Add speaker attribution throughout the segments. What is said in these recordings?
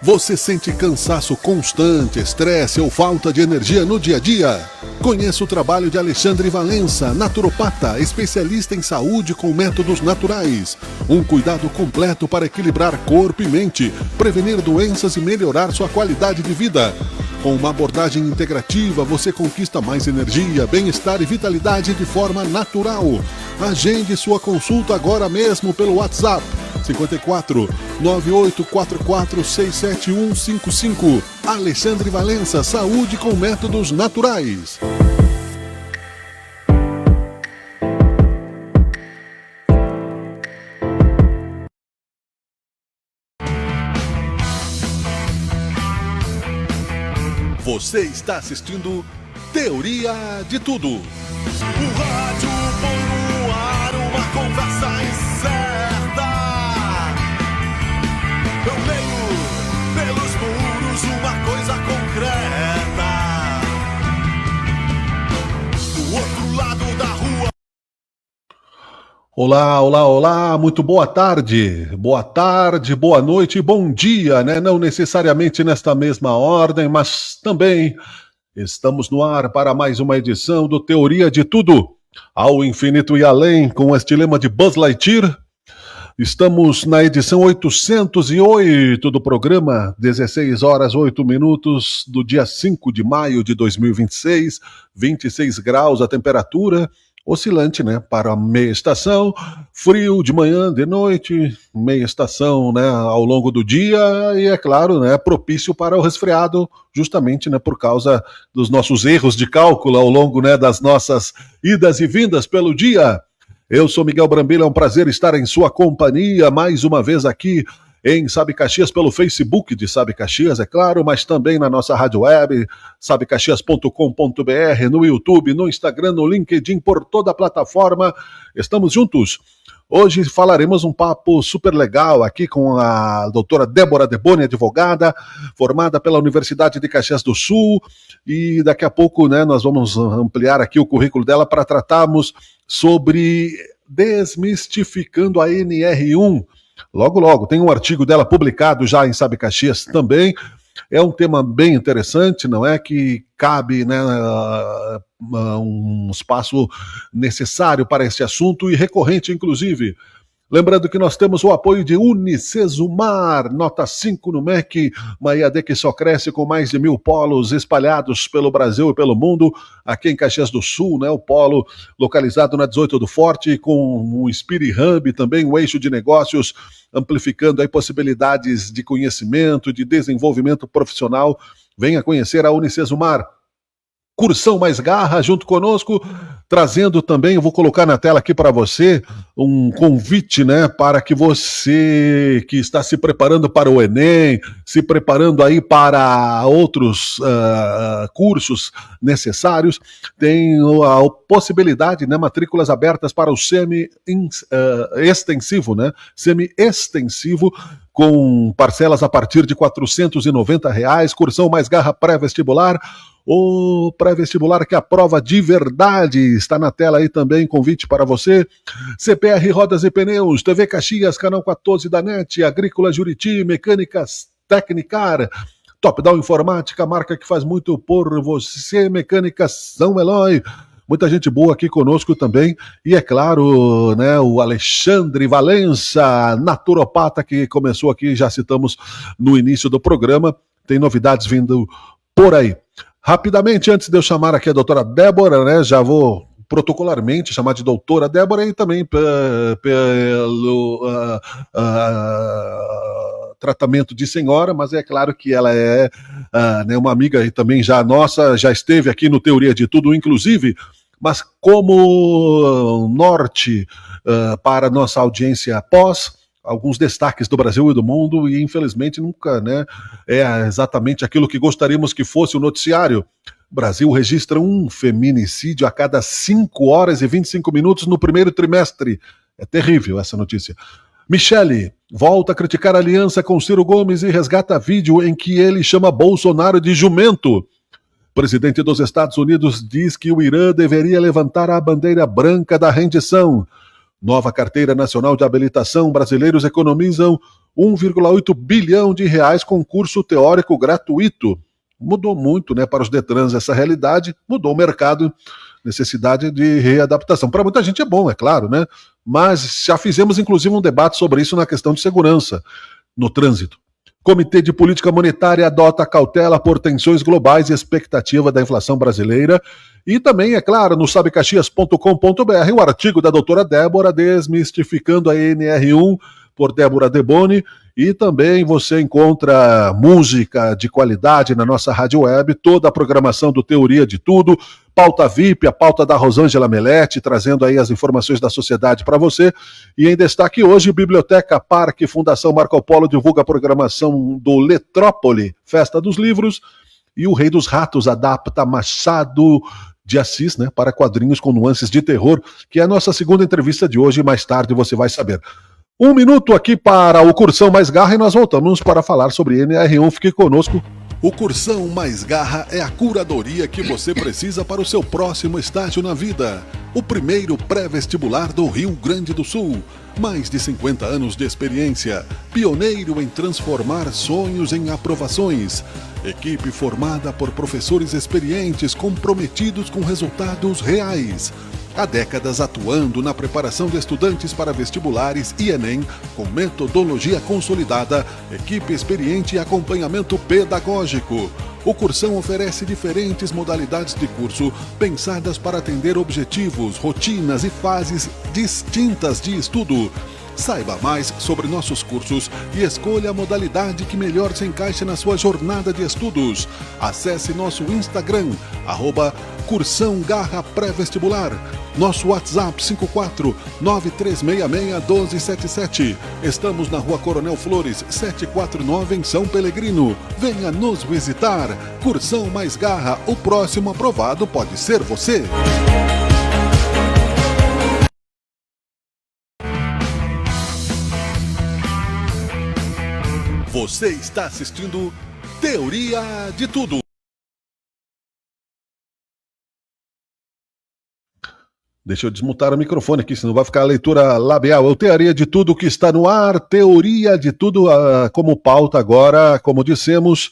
Speaker 1: Você sente cansaço constante, estresse ou falta de energia no dia a dia? Conheça o trabalho de Alexandre Valença, naturopata, especialista em saúde com métodos naturais. Um cuidado completo para equilibrar corpo e mente, prevenir doenças e melhorar sua qualidade de vida. Com uma abordagem integrativa, você conquista mais energia, bem-estar e vitalidade de forma natural. Agende sua consulta agora mesmo pelo WhatsApp 54 9844 67155. Alexandre Valença, saúde com métodos naturais. Você está assistindo Teoria de Tudo.
Speaker 2: O rádio põe no ar uma conversa incerta. Eu leio pelos muros uma coisa concreta. Do outro lado da rua.
Speaker 1: Olá, olá, olá, muito boa tarde, boa noite e bom dia, né? Não necessariamente nesta mesma ordem, mas também estamos no ar para mais uma edição do Teoria de Tudo, ao infinito e além, com este lema de Buzz Lightyear. Estamos na edição 808 do programa, 16 horas 8 minutos do dia 5 de maio de 2026, 26 graus a temperatura, oscilante, né, para a meia estação, frio de manhã, de noite, meia estação, né, ao longo do dia e, é claro, né, propício para o resfriado, justamente, né, por causa dos nossos erros de cálculo ao longo, né, das nossas idas e vindas pelo dia. Eu sou Miguel Brambila, é um prazer estar em sua companhia mais uma vez aqui em Sabe Caxias, pelo Facebook de Sabe Caxias, é claro, mas também na nossa rádio web, sabecaxias.com.br, no YouTube, no Instagram, no LinkedIn, por toda a plataforma. Estamos juntos. Hoje falaremos um papo super legal aqui com a doutora Débora Deboni, advogada, formada pela Universidade de Caxias do Sul, e daqui a pouco, né, nós vamos ampliar aqui o currículo dela para tratarmos sobre desmistificando a NR1. Logo, logo, tem um artigo dela publicado já em Sabe Caxias também. É um tema bem interessante, não é? Que cabe, né, um espaço necessário para esse assunto e recorrente, inclusive. Lembrando que nós temos o apoio de Unicesumar, nota 5 no MEC, uma EAD que só cresce com mais de 1.000 polos espalhados pelo Brasil e pelo mundo, aqui em Caxias do Sul, né, o polo localizado na 18 do Forte, com um Spirit Hub também, um eixo de negócios, amplificando aí possibilidades de conhecimento, de desenvolvimento profissional. Venha conhecer a Unicesumar. Cursão Mais Garra junto conosco, trazendo também, eu vou colocar na tela aqui para você, um convite, né, para que você que está se preparando para o Enem, se preparando aí para outros cursos necessários, tem a possibilidade, né, matrículas abertas para o semi-extensivo, né, semi-extensivo, com parcelas a partir de R$ 490, Cursão Mais Garra pré-vestibular, o pré-vestibular que aprova de verdade. Está na tela aí também, convite para você. CPR Rodas e Pneus, TV Caxias, Canal 14 da NET, Agrícola Juriti, Mecânicas Tecnicar, Top Down Informática, marca que faz muito por você, Mecânicas São Eloy. Muita gente boa aqui conosco também. E é claro, né, o Alexandre Valença, naturopata, que começou aqui, já citamos no início do programa. Tem novidades vindo por aí. Rapidamente, antes de eu chamar aqui a doutora Débora, né, já vou protocolarmente chamar de doutora Débora e também pelo tratamento de senhora, mas é claro que ela é né, uma amiga e também já nossa, já esteve aqui no Teoria de Tudo, inclusive, mas como norte para nossa audiência pós, alguns destaques do Brasil e do mundo, e infelizmente nunca, né, é exatamente aquilo que gostaríamos que fosse o noticiário. O Brasil registra um feminicídio a cada 5 horas e 25 minutos no primeiro trimestre. É terrível essa notícia. Michele volta a criticar a aliança com Ciro Gomes e resgata vídeo em que ele chama Bolsonaro de jumento. O presidente dos Estados Unidos diz que o Irã deveria levantar a bandeira branca da rendição. Nova carteira nacional de habilitação, brasileiros economizam 1,8 bilhão de reais com curso teórico gratuito. Mudou muito, né, para os Detrans essa realidade, mudou o mercado, necessidade de readaptação. Para muita gente é bom, é claro, né? Mas já fizemos inclusive um debate sobre isso na questão de segurança no trânsito. Comitê de Política Monetária adota cautela por tensões globais e expectativa da inflação brasileira. E também, é claro, no sabecaxias.com.br, o artigo da doutora Débora desmistificando a NR1 por Débora Deboni. E também você encontra música de qualidade na nossa rádio web, toda a programação do Teoria de Tudo, pauta VIP, a pauta da Rosângela Melete, trazendo aí as informações da sociedade para você. E em destaque hoje, Biblioteca Parque Fundação Marco Polo divulga a programação do Letrópole, Festa dos Livros, e o Rei dos Ratos adapta Machado de Assis, né, para quadrinhos com nuances de terror, que é a nossa segunda entrevista de hoje, e mais tarde você vai saber. 1 minuto aqui para o Cursão Mais Garra e nós voltamos para falar sobre NR1. Fique conosco.
Speaker 2: O Cursão Mais Garra é a curadoria que você precisa para o seu próximo estágio na vida. O primeiro pré-vestibular do Rio Grande do Sul. Mais de 50 anos de experiência. Pioneiro em transformar sonhos em aprovações. Equipe formada por professores experientes comprometidos com resultados reais. Há décadas atuando na preparação de estudantes para vestibulares e Enem, com metodologia consolidada, equipe experiente e acompanhamento pedagógico. O Cursão oferece diferentes modalidades de curso, pensadas para atender objetivos, rotinas e fases distintas de estudo. Saiba mais sobre nossos cursos e escolha a modalidade que melhor se encaixe na sua jornada de estudos. Acesse nosso Instagram, @Cursão Garra Pré-Vestibular. Nosso WhatsApp 54-9366-1277. Estamos na Rua Coronel Flores, 749 em São Pelegrino. Venha nos visitar. Cursão Mais Garra, o próximo aprovado pode ser você. Você está assistindo Teoria de Tudo.
Speaker 1: Deixa eu desmutar o microfone aqui, senão vai ficar a leitura labial. Eu Teoria de Tudo que está no ar, Teoria de Tudo como pauta agora, como dissemos.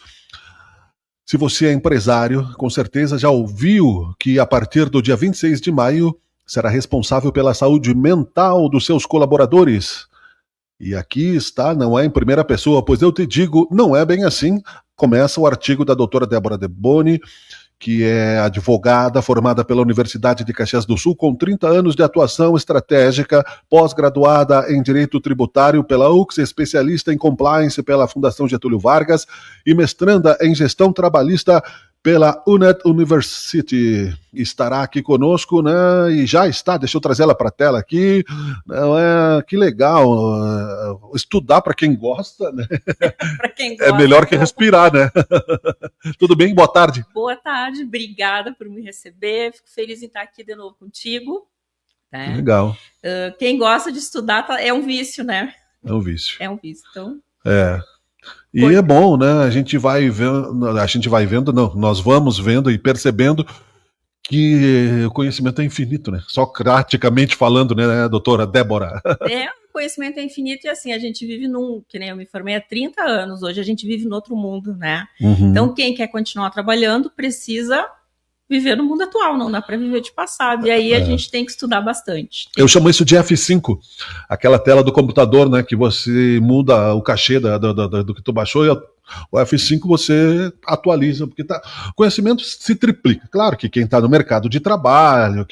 Speaker 1: Se você é empresário, com certeza já ouviu que a partir do dia 26 de maio será responsável pela saúde mental dos seus colaboradores. E aqui está, não é em primeira pessoa, pois eu te digo, não é bem assim. Começa o artigo da doutora Débora Deboni, que é advogada formada pela Universidade de Caxias do Sul, com 30 anos de atuação estratégica, pós-graduada em Direito Tributário pela UX, especialista em Compliance pela Fundação Getúlio Vargas e mestranda em Gestão Trabalhista pela UNED University. Estará aqui conosco, né? E já está, deixa eu trazer ela para a tela aqui. Que legal. Estudar para quem gosta, né?
Speaker 3: Para quem gosta.
Speaker 1: É melhor que respirar, né? Tudo bem? Boa tarde.
Speaker 3: Boa tarde, obrigada por me receber. Fico feliz em estar aqui de novo contigo. Né?
Speaker 1: Legal.
Speaker 3: Quem gosta de estudar é um vício, né?
Speaker 1: É um vício.
Speaker 3: É um vício, então...
Speaker 1: E é bom, né? A gente vai vendo, não, nós vamos vendo e percebendo que o conhecimento é infinito, né? Socraticamente falando, né, doutora Débora?
Speaker 3: O conhecimento é infinito e assim, a gente vive que nem eu me formei há 30 anos, hoje a gente vive no outro mundo, né?
Speaker 1: Uhum.
Speaker 3: Então quem quer continuar trabalhando precisa viver no mundo atual, não dá para viver de passado, e aí a gente tem que estudar bastante.
Speaker 1: Eu chamo isso de F5, aquela tela do computador, né, que você muda o cachê do que tu baixou, e o F5 você atualiza, porque o conhecimento se triplica. Claro que quem está no mercado de trabalho,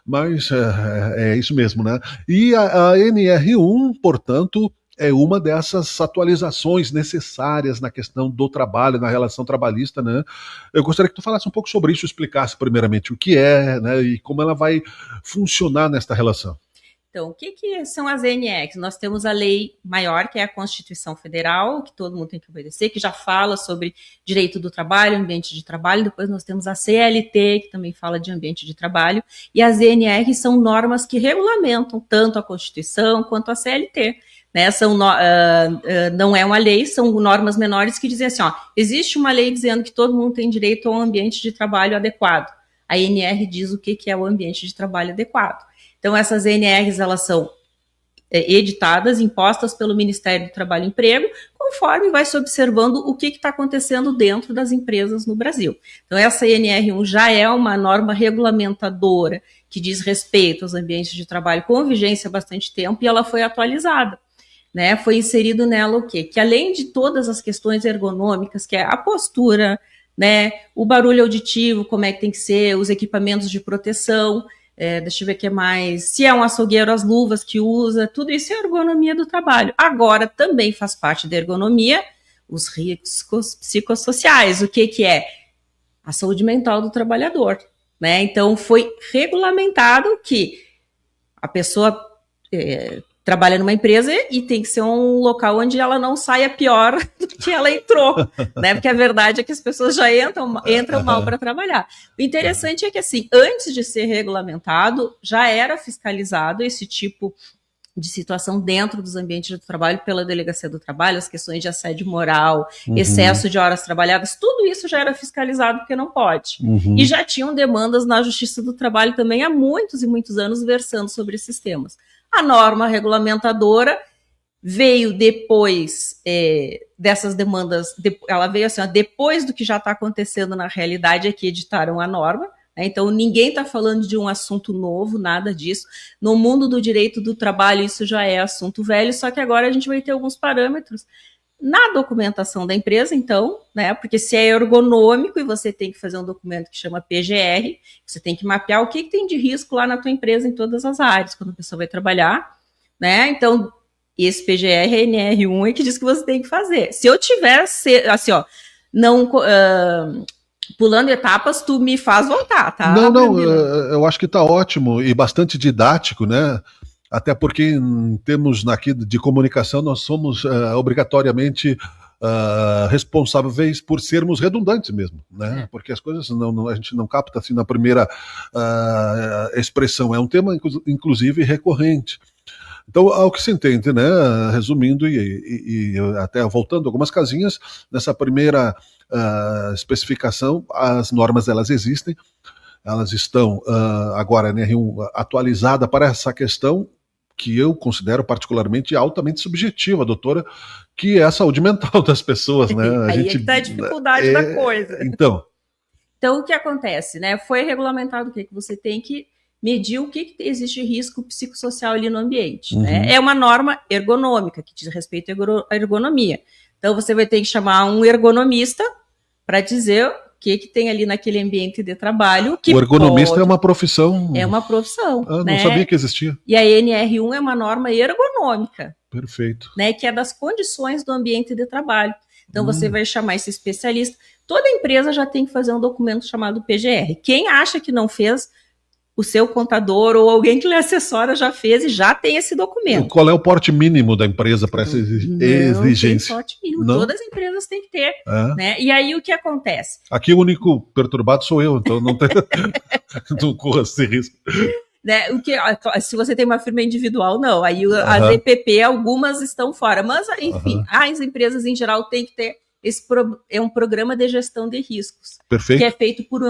Speaker 1: mas é isso mesmo, né? E a NR1, portanto, é uma dessas atualizações necessárias na questão do trabalho, na relação trabalhista, né? Eu gostaria que tu falasse um pouco sobre isso, explicasse primeiramente o que é, né, e como ela vai funcionar nesta relação.
Speaker 3: Então, o que são as NRs? Nós temos a lei maior, que é a Constituição Federal, que todo mundo tem que obedecer, que já fala sobre direito do trabalho, ambiente de trabalho. Depois nós temos a CLT, que também fala de ambiente de trabalho. E as NRs são normas que regulamentam tanto a Constituição quanto a CLT. Né, não é uma lei, são normas menores que dizem assim, existe uma lei dizendo que todo mundo tem direito a um ambiente de trabalho adequado. A NR diz o que é o ambiente de trabalho adequado. Então, essas NRs, elas são editadas, impostas pelo Ministério do Trabalho e Emprego, conforme vai se observando o que está acontecendo dentro das empresas no Brasil. Então, essa NR1 já é uma norma regulamentadora que diz respeito aos ambientes de trabalho com vigência há bastante tempo, e ela foi atualizada. Né? Foi inserido nela o quê? Que além de todas as questões ergonômicas, que é a postura, né, o barulho auditivo, como é que tem que ser, os equipamentos de proteção, deixa eu ver o que mais, se é um açougueiro, as luvas que usa, tudo isso é ergonomia do trabalho. Agora, também faz parte da ergonomia os riscos psicossociais. O que é? A saúde mental do trabalhador. Né? Então, foi regulamentado que a pessoa trabalha numa empresa e tem que ser um local onde ela não saia pior do que ela entrou, né? Porque a verdade é que as pessoas já entram mal para trabalhar. O interessante é que, assim, antes de ser regulamentado, já era fiscalizado esse tipo de situação dentro dos ambientes de trabalho pela Delegacia do Trabalho, as questões de assédio moral, excesso de horas trabalhadas, tudo isso já era fiscalizado porque não pode. E já tinham demandas na Justiça do Trabalho também há muitos e muitos anos versando sobre esses temas. A norma regulamentadora veio depois dessas demandas, ela veio assim, ó, depois do que já está acontecendo na realidade, é que editaram a norma, né? Então ninguém está falando de um assunto novo, nada disso. No mundo do direito do trabalho isso já é assunto velho, só que agora a gente vai ter alguns parâmetros na documentação da empresa, então, né? Porque se é ergonômico e você tem que fazer um documento que chama PGR, você tem que mapear o que tem de risco lá na tua empresa em todas as áreas, quando a pessoa vai trabalhar, né? Então, esse PGR, a NR1, é que diz que você tem que fazer. Se eu tivesse, assim, ó, não pulando etapas, tu me faz voltar, tá?
Speaker 1: Não, eu acho que está ótimo e bastante didático, né? Até porque em termos aqui de comunicação nós somos obrigatoriamente responsáveis por sermos redundantes mesmo, né? Porque as coisas a gente não capta assim na primeira expressão. É um tema inclusive recorrente. Então, ao que se entende, né? Resumindo e até voltando algumas casinhas, nessa primeira especificação, as normas elas existem, elas estão agora, né, atualizada para essa questão que eu considero particularmente altamente subjetiva, doutora, que é a saúde mental das pessoas, né?
Speaker 3: Aí é que está a dificuldade da coisa.
Speaker 1: Então,
Speaker 3: o que acontece, né? Foi regulamentado o que você tem que medir o que existe risco psicossocial ali no ambiente. Né? É uma norma ergonômica, que diz respeito à ergonomia. Então, você vai ter que chamar um ergonomista para dizer o que tem ali naquele ambiente de trabalho. Que
Speaker 1: o ergonomista é uma profissão.
Speaker 3: É uma profissão.
Speaker 1: Não sabia que existia.
Speaker 3: E a NR1 é uma norma ergonômica.
Speaker 1: Perfeito.
Speaker 3: Né, que é das condições do ambiente de trabalho. Então, você vai chamar esse especialista. Toda empresa já tem que fazer um documento chamado PGR. Quem acha que não fez, o seu contador ou alguém que lhe assessora já fez e já tem esse documento.
Speaker 1: Qual é o porte mínimo da empresa para essa exigência?
Speaker 3: Não tem porte mínimo. Não? Todas as empresas têm que ter. Né? E aí o que acontece?
Speaker 1: Aqui o único perturbado sou eu, então não, não corro esse risco.
Speaker 3: Né? Se você tem uma firma individual, não. Aí as EPP, algumas estão fora. Mas, enfim, as empresas em geral têm que ter. Esse é um programa de gestão de riscos.
Speaker 1: Perfeito.
Speaker 3: Que é feito por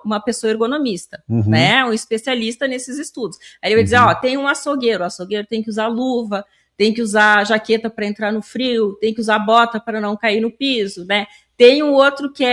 Speaker 3: uma pessoa ergonomista, né? Um especialista nesses estudos. Aí ele vai dizer, ó, tem um açougueiro, o açougueiro tem que usar luva, tem que usar jaqueta para entrar no frio, tem que usar bota para não cair no piso, né? Tem um outro que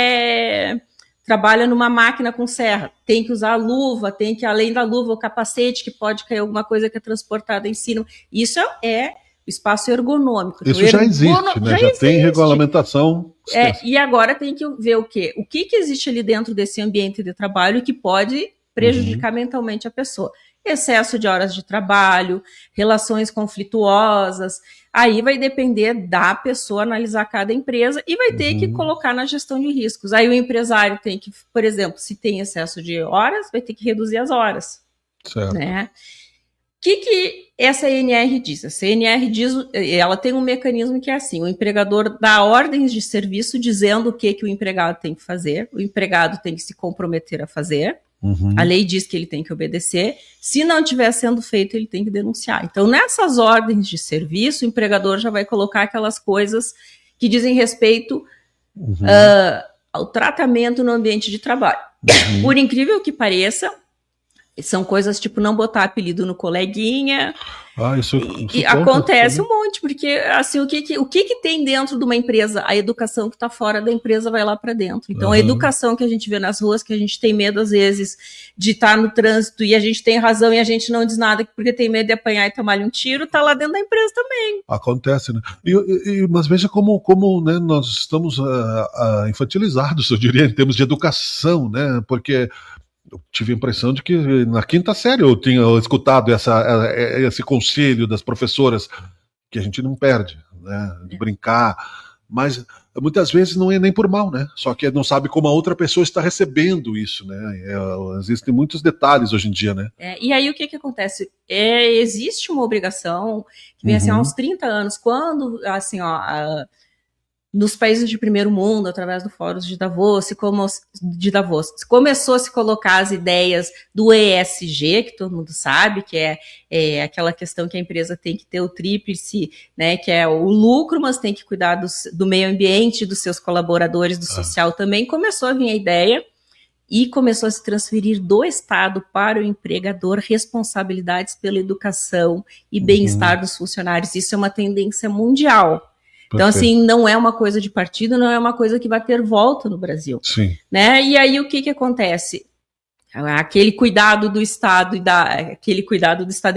Speaker 3: trabalha numa máquina com serra, tem que usar luva, tem que, além da luva, o capacete, que pode cair alguma coisa que é transportada em cima. Isso é espaço ergonômico.
Speaker 1: Isso já existe, né? Já tem regulamentação.
Speaker 3: E agora tem que ver o quê? O que existe ali dentro desse ambiente de trabalho que pode prejudicar mentalmente a pessoa. Excesso de horas de trabalho, relações conflituosas. Aí vai depender da pessoa analisar cada empresa e vai ter que colocar na gestão de riscos. Aí o empresário tem que, por exemplo, se tem excesso de horas, vai ter que reduzir as horas.
Speaker 1: Certo.
Speaker 3: Né? O que essa NR diz? Essa NR diz, ela tem um mecanismo que é assim, o empregador dá ordens de serviço dizendo o que o empregado tem que fazer, o empregado tem que se comprometer a fazer, a lei diz que ele tem que obedecer, se não estiver sendo feito, ele tem que denunciar. Então, nessas ordens de serviço, o empregador já vai colocar aquelas coisas que dizem respeito ao tratamento no ambiente de trabalho. Por incrível que pareça, São coisas tipo não botar apelido no coleguinha.
Speaker 1: Isso
Speaker 3: E acontece um monte, porque assim, o que tem dentro de uma empresa? A educação que está fora da empresa vai lá para dentro. Então, a educação que a gente vê nas ruas, que a gente tem medo, às vezes, de estar no trânsito e a gente tem razão e a gente não diz nada porque tem medo de apanhar e tomar um tiro, está lá dentro da empresa também.
Speaker 1: Acontece, né? Mas veja como né, nós estamos infantilizados, eu diria, em termos de educação, né? Porque eu tive a impressão de que na quinta série eu tinha escutado esse conselho das professoras, que a gente não perde, né, de brincar, mas muitas vezes não é nem por mal, né, só que não sabe como a outra pessoa está recebendo isso, né, existem muitos detalhes hoje em dia, né.
Speaker 3: E aí o que acontece? Existe uma obrigação que vem assim há uns 30 anos, quando assim, nos países de primeiro mundo, através do Fórum de Davos, começou a se colocar as ideias do ESG, que todo mundo sabe, que é aquela questão que a empresa tem que ter o tríplice, né, que é o lucro, mas tem que cuidar do meio ambiente, dos seus colaboradores, do social também. Começou a vir a ideia e começou a se transferir do Estado para o empregador responsabilidades pela educação e bem-estar dos funcionários. Isso é uma tendência mundial. Então, assim, não é uma coisa de partido, não é uma coisa que vai ter volta no Brasil.
Speaker 1: Sim.
Speaker 3: Né? E aí, o que acontece? Aquele cuidado do Estado,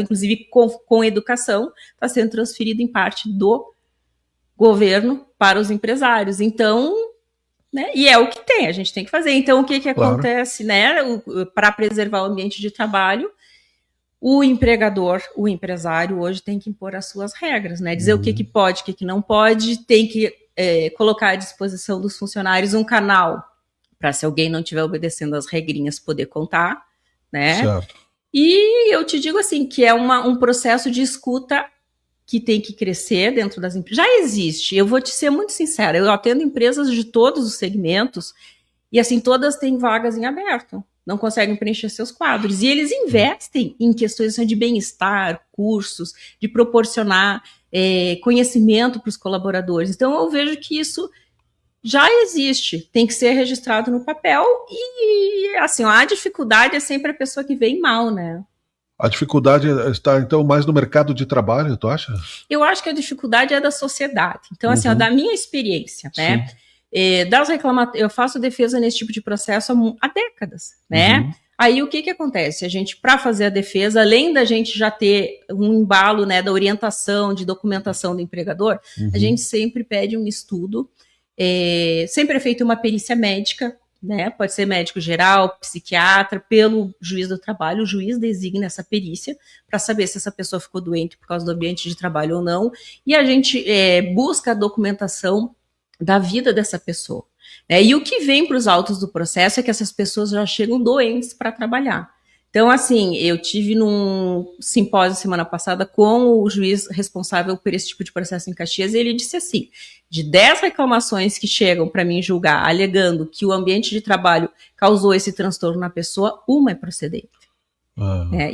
Speaker 3: inclusive com educação, está sendo transferido em parte do governo para os empresários. Então, né? E é o que tem, a gente tem que fazer. Então, o que acontece, né? Para preservar o ambiente de trabalho, o empresário hoje tem que impor as suas regras, né? Dizer o que pode, o que não pode, tem que colocar à disposição dos funcionários um canal para, se alguém não estiver obedecendo as regrinhas, poder contar, né?
Speaker 1: Certo.
Speaker 3: E eu te digo assim, que é um processo de escuta que tem que crescer dentro das empresas. Já existe, eu vou te ser muito sincera, eu atendo empresas de todos os segmentos e assim, todas têm vagas em aberto. Não conseguem preencher seus quadros. E eles investem em questões de bem-estar, cursos, de proporcionar conhecimento para os colaboradores. Então, eu vejo que isso já existe, tem que ser registrado no papel e, assim, a dificuldade é sempre a pessoa que vem mal, né?
Speaker 1: A dificuldade está, então, mais no mercado de trabalho, tu acha?
Speaker 3: Eu acho que a dificuldade é da sociedade. Então, assim, da minha experiência, né?
Speaker 1: Sim.
Speaker 3: Eu faço defesa nesse tipo de processo há décadas, né? Aí o que acontece? A gente, para fazer a defesa, além da gente já ter um embalo, né, da orientação, de documentação do empregador, a gente sempre pede um estudo, sempre é feita uma perícia médica, né? Pode ser médico geral, psiquiatra, pelo juiz do trabalho. O juiz designa essa perícia para saber se essa pessoa ficou doente por causa do ambiente de trabalho ou não, e a gente busca a documentação da vida dessa pessoa. E o que vem para os autos do processo é que essas pessoas já chegam doentes para trabalhar. Então, assim, eu tive num simpósio semana passada com o juiz responsável por esse tipo de processo em Caxias, e ele disse assim, de 10 reclamações que chegam para mim julgar, alegando que o ambiente de trabalho causou esse transtorno na pessoa, uma é procedente.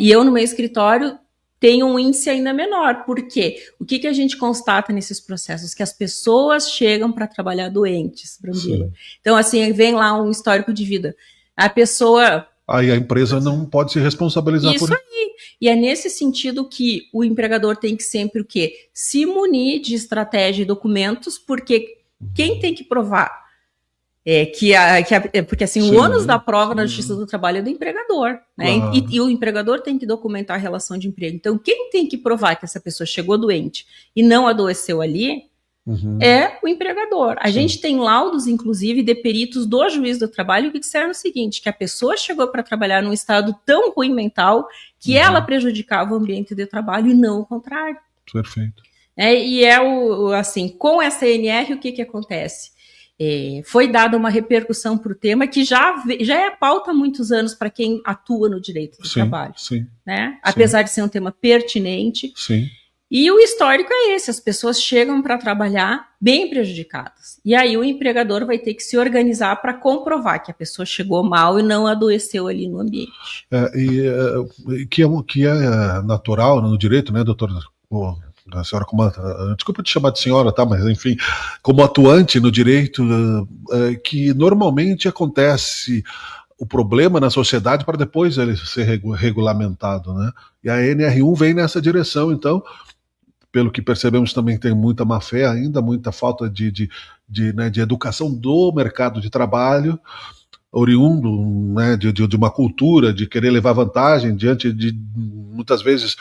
Speaker 3: E eu, no meu escritório, tem um índice ainda menor. Por quê? O que a gente constata nesses processos? Que as pessoas chegam para trabalhar doentes, Brambila. Então, assim, vem lá um histórico de vida. A pessoa...
Speaker 1: Aí a empresa não pode se responsabilizar por isso.
Speaker 3: Isso aí. E é nesse sentido que o empregador tem que sempre o quê? Se munir de estratégia e documentos, porque quem tem que provar? Porque assim, o ônus da prova na Justiça do Trabalho é do empregador, né?
Speaker 1: Claro.
Speaker 3: E o empregador tem que documentar a relação de emprego. Então, quem tem que provar que essa pessoa chegou doente e não adoeceu ali é o empregador. A gente tem laudos, inclusive, de peritos do juiz do trabalho que disseram o seguinte, que a pessoa chegou para trabalhar num estado tão ruim mental que ela prejudicava o ambiente de trabalho e não o contrário.
Speaker 1: Perfeito.
Speaker 3: Assim, com essa ANR, o que acontece? Foi dada uma repercussão para o tema que já é pauta há muitos anos para quem atua no direito do trabalho. Né? Apesar de ser um tema pertinente. E o histórico é esse, as pessoas chegam para trabalhar bem prejudicadas. E aí o empregador vai ter que se organizar para comprovar que a pessoa chegou mal e não adoeceu ali no ambiente.
Speaker 1: Que é natural no direito, né, doutora? A senhora, desculpa te chamar de senhora, tá? Mas enfim, como atuante no direito, que normalmente acontece o problema na sociedade para depois ele ser regulamentado, né? E a NR1 vem nessa direção, então, pelo que percebemos também tem muita má fé ainda, muita falta de educação do mercado de trabalho, oriundo, né, de uma cultura de querer levar vantagem diante de, muitas vezes,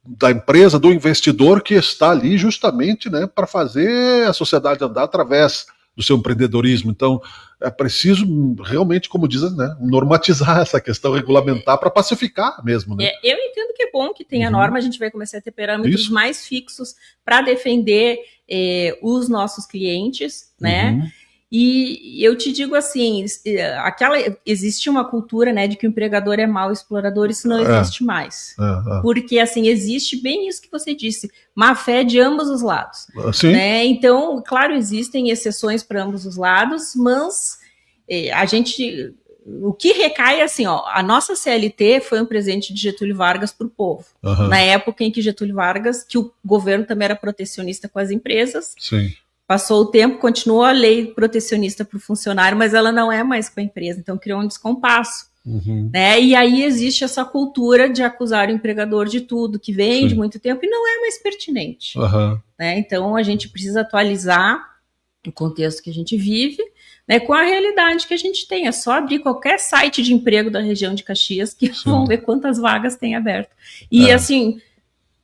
Speaker 1: da empresa, do investidor que está ali justamente, né, para fazer a sociedade andar através do seu empreendedorismo. Então, é preciso realmente, como dizem, né, normatizar essa questão, regulamentar para pacificar mesmo. Né?
Speaker 3: Eu entendo que é bom que tenha norma, a gente vai começar a ter parâmetros mais fixos para defender os nossos clientes, né? E eu te digo assim, existe uma cultura, né, de que o empregador é mau explorador, isso não existe mais. Porque, assim, existe bem isso que você disse, má fé de ambos os lados. Né? Então, claro, existem exceções para ambos os lados, mas o que recai é assim, ó, a nossa CLT foi um presente de Getúlio Vargas para o povo. Na época em que Getúlio Vargas, que o governo também era protecionista com as empresas, passou o tempo, continuou a lei protecionista para o funcionário, mas ela não é mais com a empresa, então criou um descompasso. Né? E aí existe essa cultura de acusar o empregador de tudo, que vem de muito tempo e não é mais pertinente. Né? Então a gente precisa atualizar o contexto que a gente vive, né, com a realidade que a gente tem. É só abrir qualquer site de emprego da região de Caxias que vão ver quantas vagas tem aberto. E assim,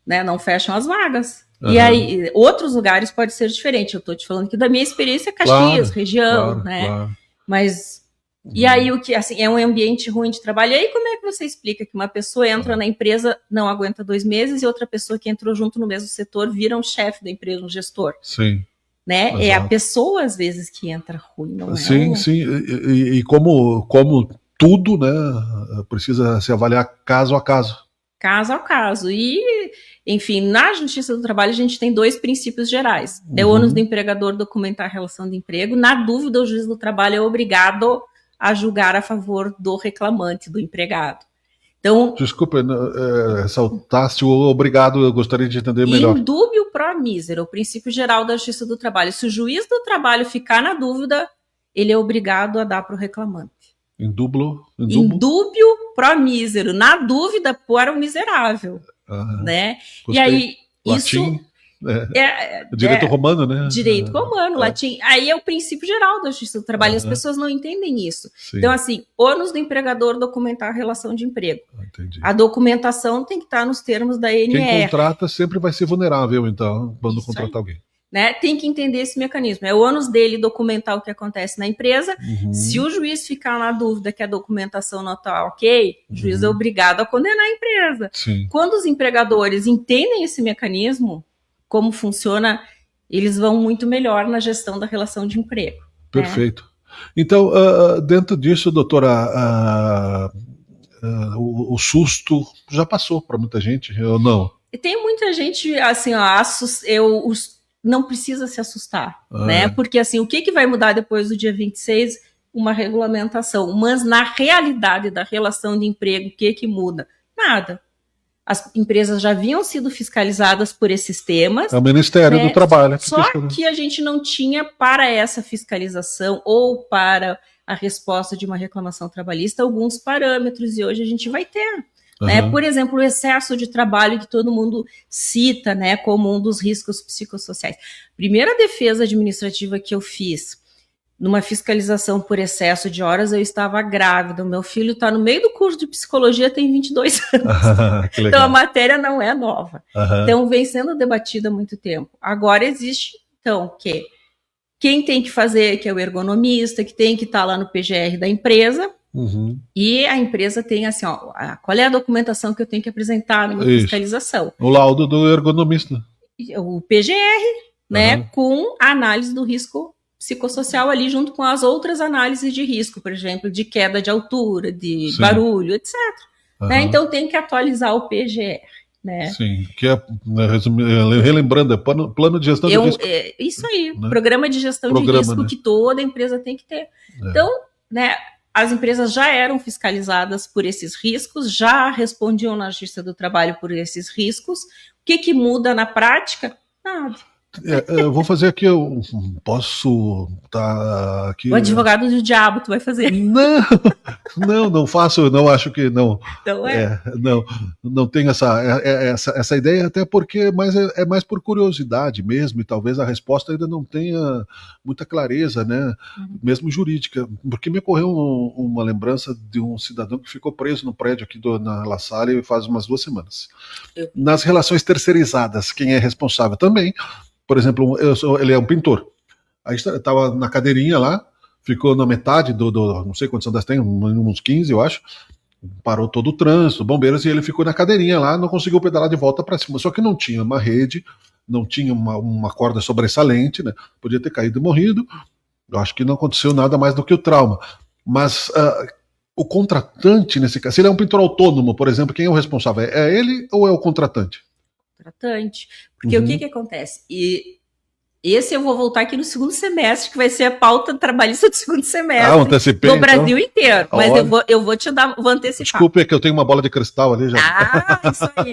Speaker 3: né, não fecham as vagas. E aí, outros lugares pode ser diferente. Eu estou te falando que da minha experiência Caxias, região, né? Mas, e aí, o que, assim, é um ambiente ruim de trabalho. E aí, como é que você explica que uma pessoa entra na empresa, não aguenta 2 meses, e outra pessoa que entrou junto no mesmo setor vira um chefe da empresa, um gestor? Né? É a pessoa, às vezes, que entra ruim, não é?
Speaker 1: Sim. E como tudo, né, precisa se avaliar caso a caso.
Speaker 3: Caso a caso. E, enfim, na Justiça do Trabalho a gente tem 2 princípios gerais. É o ônus do empregador documentar a relação de emprego. Na dúvida, o juiz do trabalho é obrigado a julgar a favor do reclamante, do empregado. Então,
Speaker 1: desculpa, ressaltaste o obrigado, eu gostaria de entender melhor.
Speaker 3: In dubio pro misero, o princípio geral da Justiça do Trabalho. Se o juiz do trabalho ficar na dúvida, ele é obrigado a dar para o reclamante.
Speaker 1: In dúbio
Speaker 3: pro misero, na dúvida, para o miserável. Né?
Speaker 1: Gostei.
Speaker 3: E aí,
Speaker 1: latim,
Speaker 3: isso...
Speaker 1: direito romano, né?
Speaker 3: Direito romano, latim. Aí é o princípio geral da Justiça do Trabalho. As pessoas não entendem isso. Então, assim, ônus do empregador documentar a relação de emprego.
Speaker 1: Entendi.
Speaker 3: A documentação tem que estar nos termos da NR.
Speaker 1: Quem contrata sempre vai ser vulnerável, então, quando contratar alguém.
Speaker 3: Né? Tem que entender esse mecanismo. É o ônus dele documentar o que acontece na empresa. Se o juiz ficar na dúvida que a documentação não está ok, o juiz é obrigado a condenar a empresa. Quando os empregadores entendem esse mecanismo, como funciona, eles vão muito melhor na gestão da relação de emprego.
Speaker 1: Perfeito. Então, dentro disso, doutora, o susto já passou para muita gente, ou não?
Speaker 3: Tem muita gente, assim, não precisa se assustar, né? Porque, assim, o que vai mudar depois do dia 26? Uma regulamentação. Mas, na realidade da relação de emprego, o que muda? Nada. As empresas já haviam sido fiscalizadas por esses temas.
Speaker 1: É o Ministério do Trabalho.
Speaker 3: Só que a gente não tinha para essa fiscalização ou para a resposta de uma reclamação trabalhista alguns parâmetros, e hoje a gente vai ter. Né? Por exemplo, o excesso de trabalho que todo mundo cita, né, como um dos riscos psicossociais. Primeira defesa administrativa que eu fiz numa fiscalização por excesso de horas, eu estava grávida. O meu filho está no meio do curso de psicologia, tem 22 anos. Então, a matéria não é nova. Então, vem sendo debatida há muito tempo. Agora existe, então, que quem tem que fazer, que é o ergonomista, que tem que estar lá no PGR da empresa, e a empresa tem assim, ó, qual é a documentação que eu tenho que apresentar numa fiscalização?
Speaker 1: O laudo do ergonomista.
Speaker 3: O PGR, né, com a análise do risco psicossocial ali junto com as outras análises de risco, por exemplo, de queda de altura, de barulho, etc. Né? Então tem que atualizar o PGR. Né? Sim,
Speaker 1: que é, relembrando, é plano de gestão de risco.
Speaker 3: Isso aí, né? Programa de gestão de risco, né? Que toda empresa tem que ter. Então, né, as empresas já eram fiscalizadas por esses riscos, já respondiam na Justiça do Trabalho por esses riscos. O que muda na prática? Nada.
Speaker 1: Eu vou fazer aqui, eu posso estar aqui.
Speaker 3: O advogado do diabo tu vai fazer.
Speaker 1: Não faço, não acho que não.
Speaker 3: Então
Speaker 1: Não tenho essa ideia, até porque é mais por curiosidade mesmo, e talvez a resposta ainda não tenha muita clareza, né? Mesmo jurídica, porque me ocorreu uma lembrança de um cidadão que ficou preso no prédio aqui na La Salle faz umas 2 semanas. Nas relações terceirizadas, quem é responsável também, por exemplo, ele é um pintor. Aí estava na cadeirinha lá, ficou na metade não sei quantos andares tem, uns 15, eu acho. Parou todo o trânsito, bombeiros, e ele ficou na cadeirinha lá, não conseguiu pedalar de volta para cima. Só que não tinha uma rede, não tinha uma corda sobressalente, né? Podia ter caído e morrido. Eu acho que não aconteceu nada mais do que o trauma. Mas o contratante, nesse caso, se ele é um pintor autônomo, por exemplo, quem é o responsável? É ele ou é o contratante?
Speaker 3: Contratante. Porque o que acontece? Esse eu vou voltar aqui no segundo semestre, que vai ser a pauta trabalhista do segundo semestre
Speaker 1: antecipei,
Speaker 3: do Brasil inteiro. Mas eu vou te dar, vou antecipar.
Speaker 1: Desculpe, é que eu tenho uma bola de cristal ali já.
Speaker 3: Isso aí.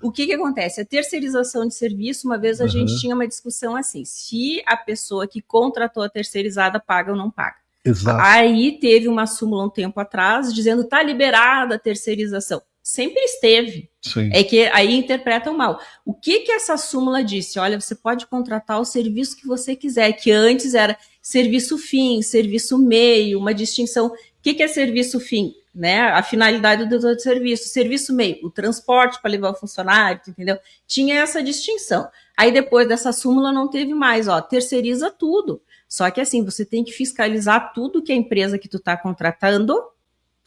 Speaker 3: O que acontece? A terceirização de serviço, uma vez a gente tinha uma discussão assim, se a pessoa que contratou a terceirizada paga ou não paga.
Speaker 1: Exato.
Speaker 3: Aí teve uma súmula um tempo atrás, dizendo tá liberada a terceirização. Sempre esteve.
Speaker 1: Sim.
Speaker 3: É que aí interpretam mal. O que essa súmula disse? Olha, você pode contratar o serviço que você quiser, que antes era serviço fim, serviço meio, uma distinção. O que é serviço fim? Né? A finalidade do serviço. Serviço meio, o transporte para levar o funcionário, entendeu? Tinha essa distinção. Aí depois dessa súmula não teve mais, terceiriza tudo. Só que assim, você tem que fiscalizar tudo que a empresa que tu está contratando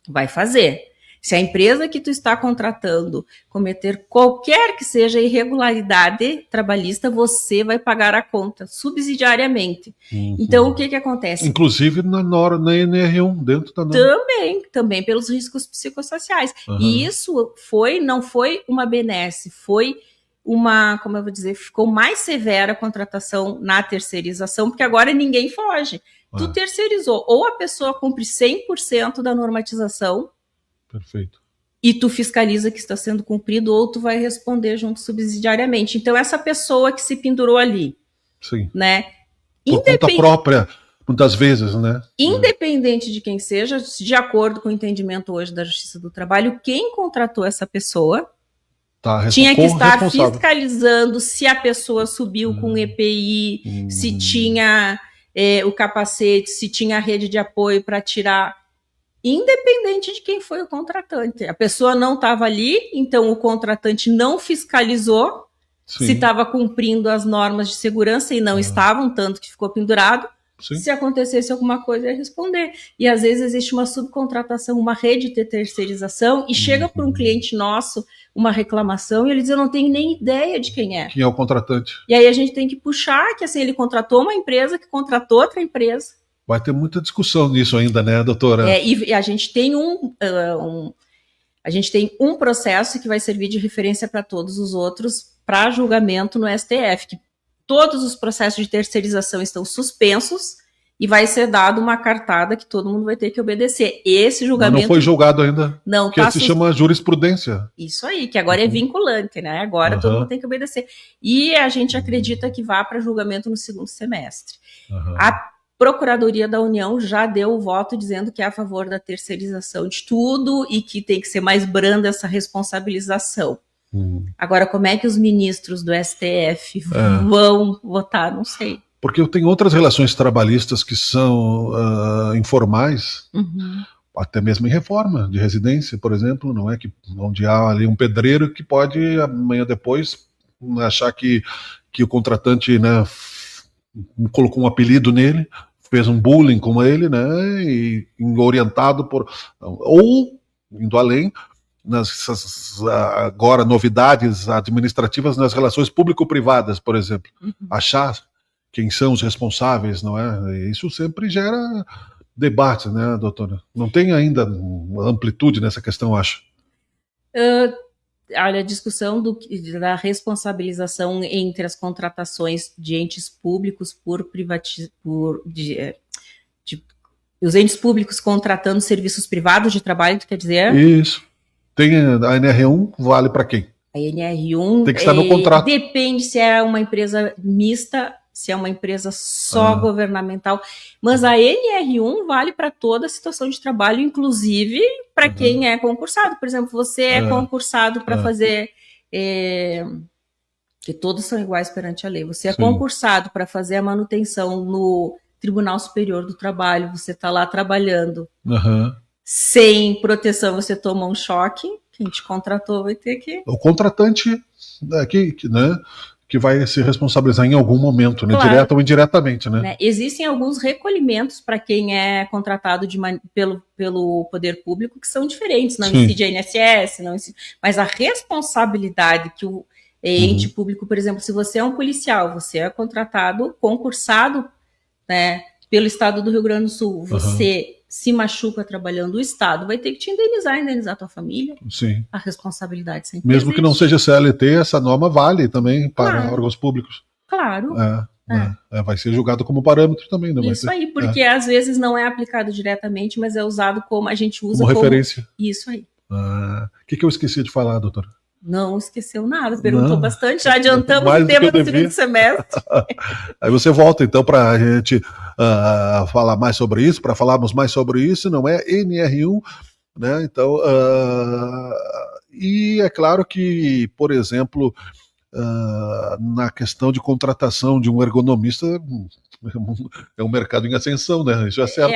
Speaker 3: vai fazer. Se a empresa que tu está contratando cometer qualquer que seja irregularidade trabalhista, você vai pagar a conta subsidiariamente. Então, o que acontece?
Speaker 1: Inclusive na NR1, dentro da norma.
Speaker 3: Também pelos riscos psicossociais. E isso não foi uma benesse, foi uma, como eu vou dizer, ficou mais severa a contratação na terceirização, porque agora ninguém foge. Tu terceirizou, ou a pessoa cumpre 100% da normatização,
Speaker 1: perfeito,
Speaker 3: e tu fiscaliza que está sendo cumprido, ou tu vai responder junto subsidiariamente. Então, essa pessoa que se pendurou ali,
Speaker 1: sim,
Speaker 3: né?
Speaker 1: Por conta própria, muitas vezes, né?
Speaker 3: Independente de quem seja, de acordo com o entendimento hoje da Justiça do Trabalho, quem contratou essa pessoa tinha que estar fiscalizando se a pessoa subiu com EPI, se tinha o capacete, se tinha a rede de apoio para tirar, independente de quem foi o contratante. A pessoa não estava ali, então o contratante não fiscalizou se estava cumprindo as normas de segurança e não estavam, tanto que ficou pendurado. Sim. Se acontecesse alguma coisa, ia responder. E às vezes existe uma subcontratação, uma rede de terceirização, e chega para um cliente nosso uma reclamação e ele diz: eu não tenho nem ideia de quem é.
Speaker 1: Quem é o contratante?
Speaker 3: E aí a gente tem que puxar que assim, ele contratou uma empresa que contratou outra empresa.
Speaker 1: Vai ter muita discussão nisso ainda, né, doutora?
Speaker 3: E a gente tem um processo que vai servir de referência para todos os outros para julgamento no STF, que todos os processos de terceirização estão suspensos e vai ser dado uma cartada que todo mundo vai ter que obedecer. Esse julgamento...
Speaker 1: Mas não foi julgado ainda,
Speaker 3: não,
Speaker 1: que se chama jurisprudência.
Speaker 3: Isso aí, que agora é vinculante, né? Agora todo mundo tem que obedecer. E a gente acredita que vá para julgamento no segundo semestre. A Procuradoria da União já deu o voto dizendo que é a favor da terceirização de tudo e que tem que ser mais branda essa responsabilização. Agora, como é que os ministros do STF vão votar? Não sei.
Speaker 1: Porque eu tenho outras relações trabalhistas que são informais, até mesmo em reforma de residência, por exemplo, não é? Onde há ali um pedreiro que pode, amanhã depois, achar que o contratante, né, colocou um apelido nele, fez um bullying com ele, né, e orientado por... Ou, indo além, nessas agora novidades administrativas nas relações público-privadas, por exemplo, achar quem são os responsáveis, não é? E isso sempre gera debate, né, doutora? Não tem ainda amplitude nessa questão, acho.
Speaker 3: Olha, a discussão da responsabilização entre as contratações de entes públicos os entes públicos contratando serviços privados de trabalho, tu quer dizer?
Speaker 1: Isso. Tem a NR1, vale para quem?
Speaker 3: A NR1
Speaker 1: Tem que estar no contrato.
Speaker 3: Depende se é uma empresa mista, se é uma empresa só governamental. Mas a NR1 vale para toda a situação de trabalho, inclusive para quem é concursado. Por exemplo, você é concursado para fazer... que todos são iguais perante a lei. Você é concursado para fazer a manutenção no Tribunal Superior do Trabalho, você está lá trabalhando sem proteção, você toma um choque, quem te contratou vai ter que...
Speaker 1: O contratante que vai se responsabilizar em algum momento, né?
Speaker 3: Claro.
Speaker 1: Direta ou indiretamente, né?
Speaker 3: Existem alguns recolhimentos para quem é contratado pelo poder público que são diferentes, não incide a INSS, mas a responsabilidade que o ente público, por exemplo, se você é um policial, você é contratado, concursado, né, pelo Estado do Rio Grande do Sul, você se machuca trabalhando, o Estado vai ter que te indenizar a tua família.
Speaker 1: Sim.
Speaker 3: A responsabilidade sempre
Speaker 1: Mesmo
Speaker 3: existe.
Speaker 1: que não seja CLT, essa norma vale também para órgãos públicos.
Speaker 3: Claro.
Speaker 1: Vai ser julgado como parâmetro também, né?
Speaker 3: Isso aí, porque às vezes não é aplicado diretamente, mas é usado como a gente usa como
Speaker 1: referência.
Speaker 3: Isso aí.
Speaker 1: O que eu esqueci de falar, doutora?
Speaker 3: Não esqueceu nada, perguntou bastante, já adiantamos o tema do segundo semestre.
Speaker 1: Aí você volta então para a gente falar mais sobre isso, para falarmos mais sobre isso, não é NR1, né? Então, e é claro que, por exemplo, na questão de contratação de um ergonomista, é um mercado em ascensão, né? Isso é certo.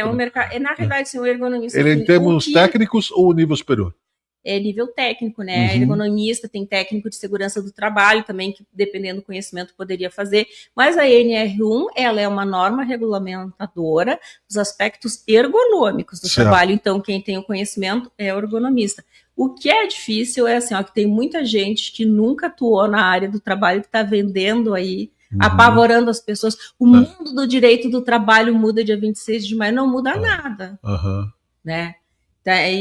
Speaker 3: Na realidade, sim, o ergonomista...
Speaker 1: Ele é em termos técnicos ou nível superior?
Speaker 3: É nível técnico, né? Ergonomista, tem técnico de segurança do trabalho também, que dependendo do conhecimento poderia fazer, mas a NR1, ela é uma norma regulamentadora dos aspectos ergonômicos do trabalho, então quem tem o conhecimento é o ergonomista. O que é difícil é assim, que tem muita gente que nunca atuou na área do trabalho, que está vendendo aí, apavorando as pessoas. O mundo do direito do trabalho muda dia 26 de maio, não muda nada, né?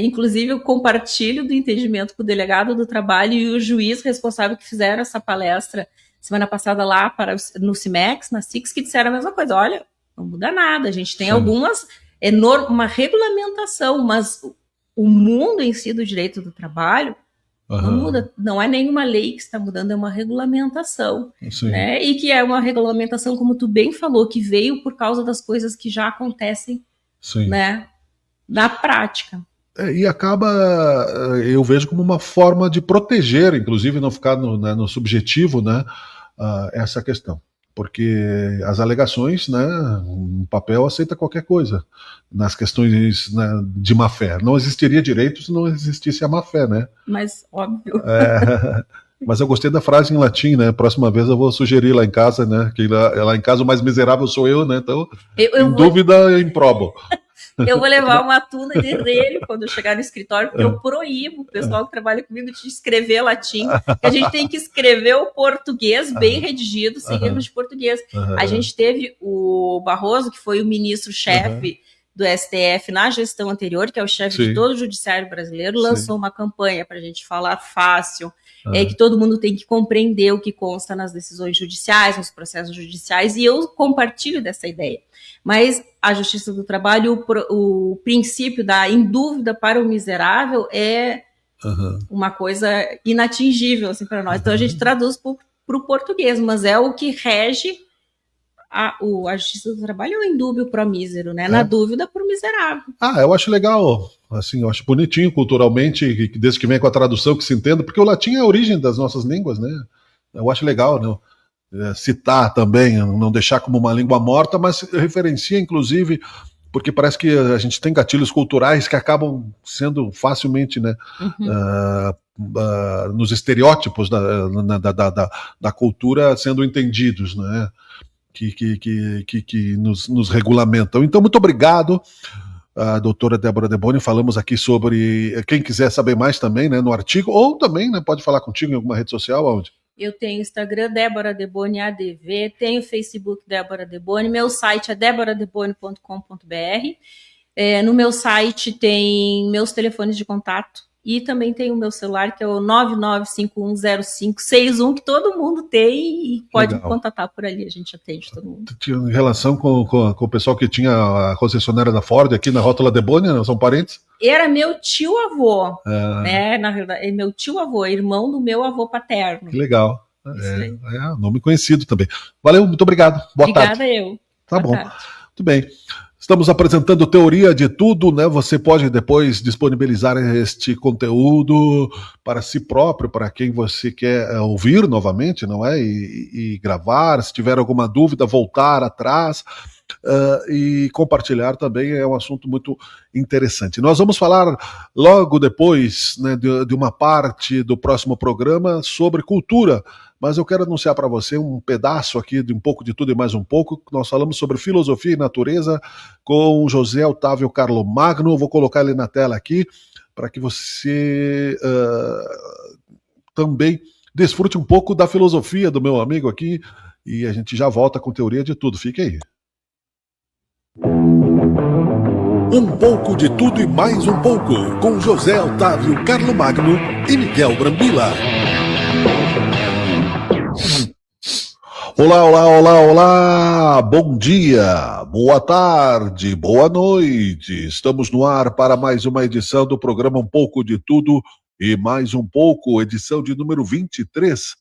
Speaker 3: Inclusive, eu compartilho do entendimento com o delegado do trabalho e o juiz responsável que fizeram essa palestra semana passada lá no CIMEX, na SIX, que disseram a mesma coisa. Olha, não muda nada, a gente tem uma regulamentação, mas o mundo em si do direito do trabalho não muda, não é nenhuma lei que está mudando, é uma regulamentação. Né? E que é uma regulamentação, como tu bem falou, que veio por causa das coisas que já acontecem, né, na prática.
Speaker 1: E acaba, eu vejo como uma forma de proteger, inclusive não ficar no subjetivo, né, essa questão. Porque as alegações, né, um papel aceita qualquer coisa nas questões, né, de má-fé. Não existiria direito se não existisse a má-fé, né?
Speaker 3: Mas, óbvio.
Speaker 1: Mas eu gostei da frase em latim, né? Próxima vez eu vou sugerir lá em casa, né? Que lá em casa o mais miserável sou eu, né? Então, dúvida, eu improbo.
Speaker 3: Eu vou levar uma tuna de relho quando eu chegar no escritório, porque eu proíbo o pessoal que trabalha comigo de escrever latim. A gente tem que escrever o português bem redigido, sem erros de português. A gente teve o Barroso, que foi o ministro-chefe do STF na gestão anterior, que é o chefe de todo o judiciário brasileiro, lançou uma campanha para a gente falar fácil, que todo mundo tem que compreender o que consta nas decisões judiciais, nos processos judiciais, e eu compartilho dessa ideia. Mas a Justiça do Trabalho, o princípio da em dúvida para o miserável é uma coisa inatingível assim, para nós. Então a gente traduz para o português, mas é o que rege a Justiça do Trabalho é o indúbio pro mísero, né? Na dúvida pro miserável.
Speaker 1: Eu acho legal, assim, eu acho bonitinho culturalmente, desde que venha com a tradução que se entenda, porque o latim é a origem das nossas línguas, né? Eu acho legal, né? Citar também, não deixar como uma língua morta, mas referencia, inclusive, porque parece que a gente tem gatilhos culturais que acabam sendo facilmente, né, nos estereótipos da cultura sendo entendidos, né? Que nos regulamentam. Então, muito obrigado, doutora Débora Deboni. Falamos aqui sobre quem quiser saber mais também, né, no artigo, ou também, né, pode falar contigo em alguma rede social, onde?
Speaker 3: Eu tenho Instagram, Débora Deboni ADV, tenho Facebook Débora Deboni, meu site é deboradeboni.com.br. No meu site tem meus telefones de contato E também tem o meu celular, que é o 99510561, que todo mundo tem e pode me contatar por ali, a gente atende todo mundo.
Speaker 1: Em relação com o pessoal que tinha a concessionária da Ford aqui na Rótula de Bônia, não são parentes?
Speaker 3: Era meu tio-avô, né? Na verdade, é meu tio-avô, irmão do meu avô paterno.
Speaker 1: Que legal. Nome conhecido também. Valeu, muito obrigado. Boa tarde.
Speaker 3: Obrigada eu.
Speaker 1: Tá bom. Muito bem. Estamos apresentando Teoria de Tudo, né? Você pode depois disponibilizar este conteúdo para si próprio, para quem você quer ouvir novamente, não é? E gravar, se tiver alguma dúvida, voltar atrás. E compartilhar também é um assunto muito interessante. Nós vamos falar logo depois, né, de uma parte do próximo programa sobre cultura, mas eu quero anunciar para você um pedaço aqui de um pouco de tudo e mais um pouco. Nós falamos sobre filosofia e natureza com José Otávio Carlomagno. Vou colocar ele na tela aqui para que você também desfrute um pouco da filosofia do meu amigo aqui, e a gente já volta com Teoria de Tudo. Fique aí.
Speaker 2: Um pouco de tudo e mais um pouco, com José Otávio Carlomagno e Miguel Brambila.
Speaker 1: Olá, olá, olá, olá! Bom dia, boa tarde, boa noite. Estamos no ar para mais uma edição do programa Um Pouco de Tudo e Mais um Pouco, edição de número 23.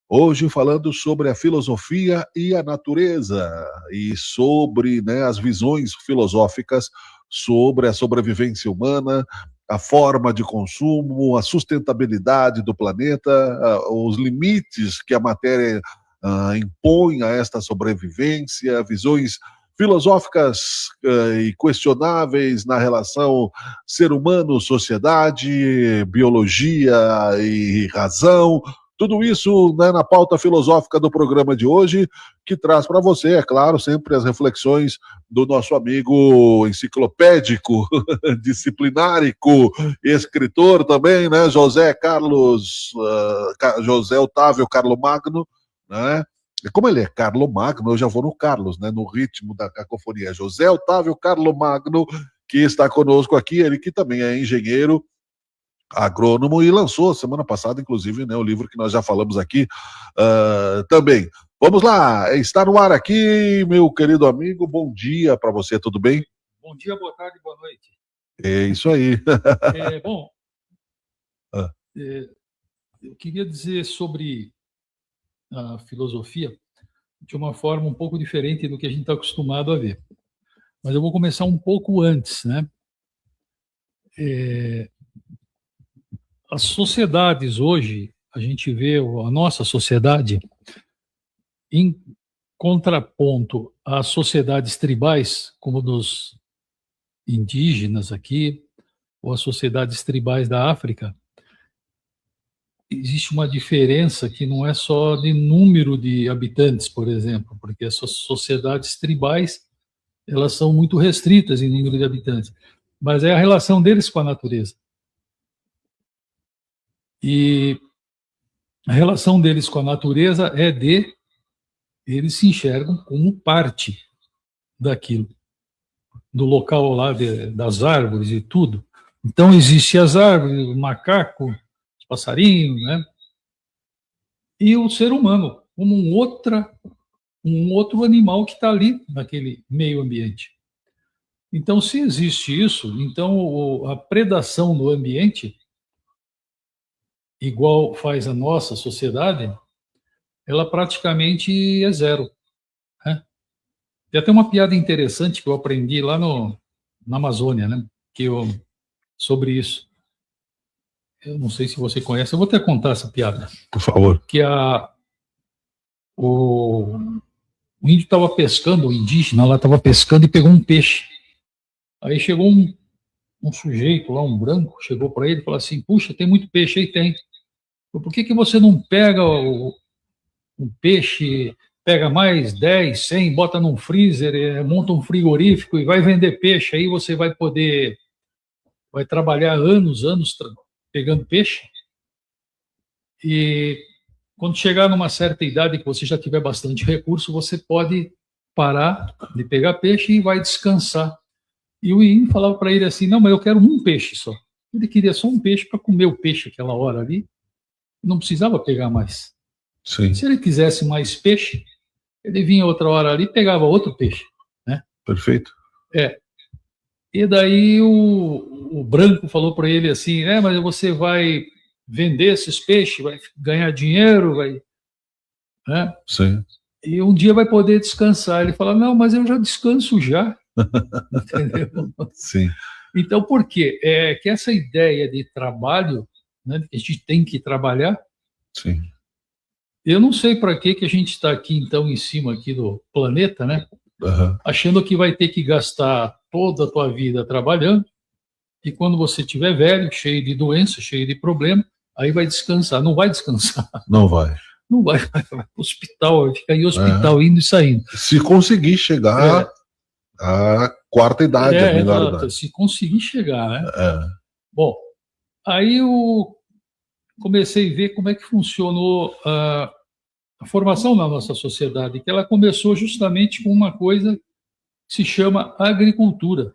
Speaker 1: Hoje falando sobre a filosofia e a natureza e sobre, né, as visões filosóficas sobre a sobrevivência humana, a forma de consumo, a sustentabilidade do planeta, os limites que a matéria impõe a esta sobrevivência, visões filosóficas e questionáveis na relação ser humano, sociedade, biologia e razão. Tudo isso, né, na pauta filosófica do programa de hoje, que traz para você, é claro, sempre as reflexões do nosso amigo enciclopédico, disciplinárico, escritor também, né, José Otávio Carlomagno, né? E como ele é Carlomagno, eu já vou no Carlos, né, no ritmo da cacofonia. José Otávio Carlomagno, que está conosco aqui, ele que também é engenheiro agrônomo e lançou semana passada, inclusive, né, o livro que nós já falamos aqui também. Vamos lá, está no ar aqui, meu querido amigo, bom dia para você, tudo bem?
Speaker 4: Bom dia, boa tarde, boa noite.
Speaker 1: É isso aí.
Speaker 4: Bom, eu queria dizer sobre a filosofia de uma forma um pouco diferente do que a gente está acostumado a ver. Mas eu vou começar um pouco antes, né? As sociedades hoje, a gente vê a nossa sociedade em contraponto às sociedades tribais, como dos indígenas aqui, ou as sociedades tribais da África. Existe uma diferença que não é só de número de habitantes, por exemplo, porque essas sociedades tribais, elas são muito restritas em número de habitantes, mas é a relação deles com a natureza. E a relação deles com a natureza é eles se enxergam como parte daquilo, do local lá das árvores e tudo. Então, existem as árvores, o macaco, os passarinhos, né? E o ser humano, como um outro animal que está ali naquele meio ambiente. Então, se existe isso, então a predação do ambiente, igual faz a nossa sociedade, ela praticamente é zero. Né? Tem até uma piada interessante que eu aprendi lá na Amazônia, né? Sobre isso. Eu não sei se você conhece, eu vou até contar essa piada.
Speaker 1: Por favor.
Speaker 4: Que o índio estava pescando, o indígena lá estava pescando e pegou um peixe. Aí chegou um sujeito lá, um branco, chegou para ele e falou assim: puxa, tem muito peixe aí? Tem. Por que você não pega um peixe, pega mais 10, 100, bota num freezer, monta um frigorífico e vai vender peixe, aí você vai trabalhar anos pegando peixe, e quando chegar numa certa idade que você já tiver bastante recurso, você pode parar de pegar peixe e vai descansar. E o índio falava para ele assim: não, mas eu quero um peixe só. Ele queria só um peixe para comer o peixe aquela hora ali, não precisava pegar mais.
Speaker 1: Sim,
Speaker 4: Se ele quisesse mais peixe, ele vinha outra hora ali e pegava outro peixe.
Speaker 1: perfeito.
Speaker 4: E daí o branco falou para ele assim, mas você vai vender esses peixes, vai ganhar dinheiro, vai, né?
Speaker 1: Sim,
Speaker 4: E um dia vai poder descansar. Ele fala, não, mas eu já descanso já. Entendeu?
Speaker 1: sim,
Speaker 4: Então, por quê? É que essa ideia de trabalho, né, que a gente tem que trabalhar,
Speaker 1: sim.
Speaker 4: eu não sei para que a gente está aqui, então, em cima aqui do planeta, né?
Speaker 1: Aham.
Speaker 4: Achando que vai ter que gastar toda a tua vida trabalhando, e quando você estiver velho, cheio de doença, cheio de problema, aí vai descansar. Não vai descansar,
Speaker 1: Não vai.
Speaker 4: não vai para o hospital, vai ficar em hospital, indo e saindo.
Speaker 1: Se conseguir chegar à quarta idade, a melhor
Speaker 4: Exato,
Speaker 1: idade.
Speaker 4: se conseguir chegar, né?
Speaker 1: É,
Speaker 4: Bom, aí eu comecei a ver como é que funcionou a formação na nossa sociedade, que ela começou justamente com uma coisa que se chama agricultura.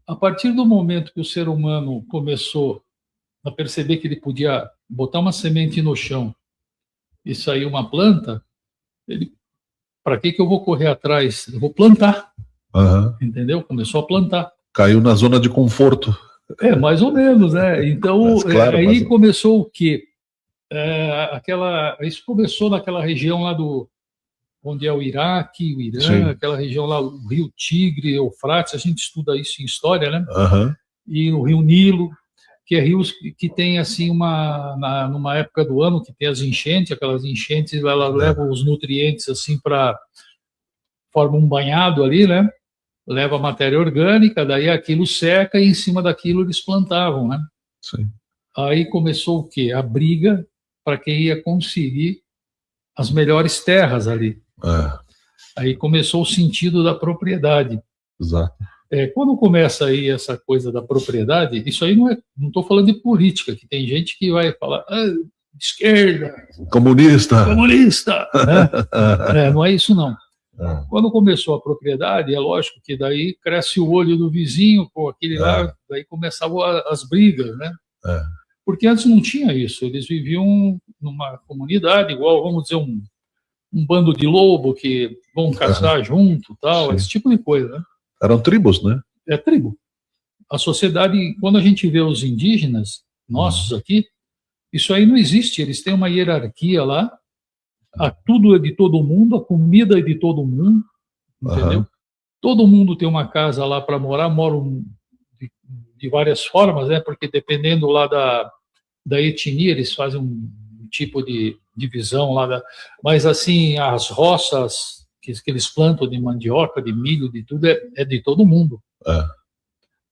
Speaker 4: A partir do momento que o ser humano começou a perceber que ele podia botar uma semente no chão e sair uma planta, ele, para que eu vou correr atrás? Eu vou plantar,
Speaker 1: aham.
Speaker 4: entendeu? Começou a plantar.
Speaker 1: Caiu na zona de conforto.
Speaker 4: Mais ou menos, né? Então,
Speaker 1: Mas, claro,
Speaker 4: aí
Speaker 1: mas-
Speaker 4: começou o quê? Isso começou naquela região lá onde é o Iraque, o Irã,
Speaker 1: Sim.
Speaker 4: aquela região lá, o Rio Tigre, Eufrates, a gente estuda isso em história, né?
Speaker 1: Aham.
Speaker 4: E o Rio Nilo, que é rios que tem assim numa época do ano que tem as enchentes, aquelas enchentes, elas levam os nutrientes assim para forma um banhado ali, né? Leva matéria orgânica, daí aquilo seca e em cima daquilo eles plantavam, né?
Speaker 1: Sim.
Speaker 4: Aí começou o quê? A briga para quem ia conseguir as melhores terras ali.
Speaker 1: É,
Speaker 4: Aí começou o sentido da propriedade.
Speaker 1: exato.
Speaker 4: Quando começa aí essa coisa da propriedade, isso aí não estou falando de política, que tem gente que vai falar esquerda,
Speaker 1: Comunista.
Speaker 4: comunista, né? Não é isso não.
Speaker 1: É,
Speaker 4: Quando começou a propriedade, é lógico que daí cresce o olho do vizinho, com aquele lá, daí começavam as brigas, né?
Speaker 1: é.
Speaker 4: Porque antes não tinha isso, eles viviam numa comunidade, igual, vamos dizer, um bando de lobo que vão caçar junto, tal,
Speaker 1: Sim.
Speaker 4: esse tipo de coisa, né?
Speaker 1: Eram tribos, né?
Speaker 4: É tribo. A sociedade, quando a gente vê os indígenas, nossos aqui, isso aí não existe, eles têm uma hierarquia lá, tudo é de todo mundo, a comida é de todo mundo, entendeu?
Speaker 1: Aham.
Speaker 4: Todo mundo tem uma casa lá para morar, moram de várias formas, né? Porque dependendo lá da etnia, eles fazem um tipo de divisão lá. Mas, assim, as roças que eles plantam de mandioca, de milho, de tudo, é de todo mundo.
Speaker 1: É.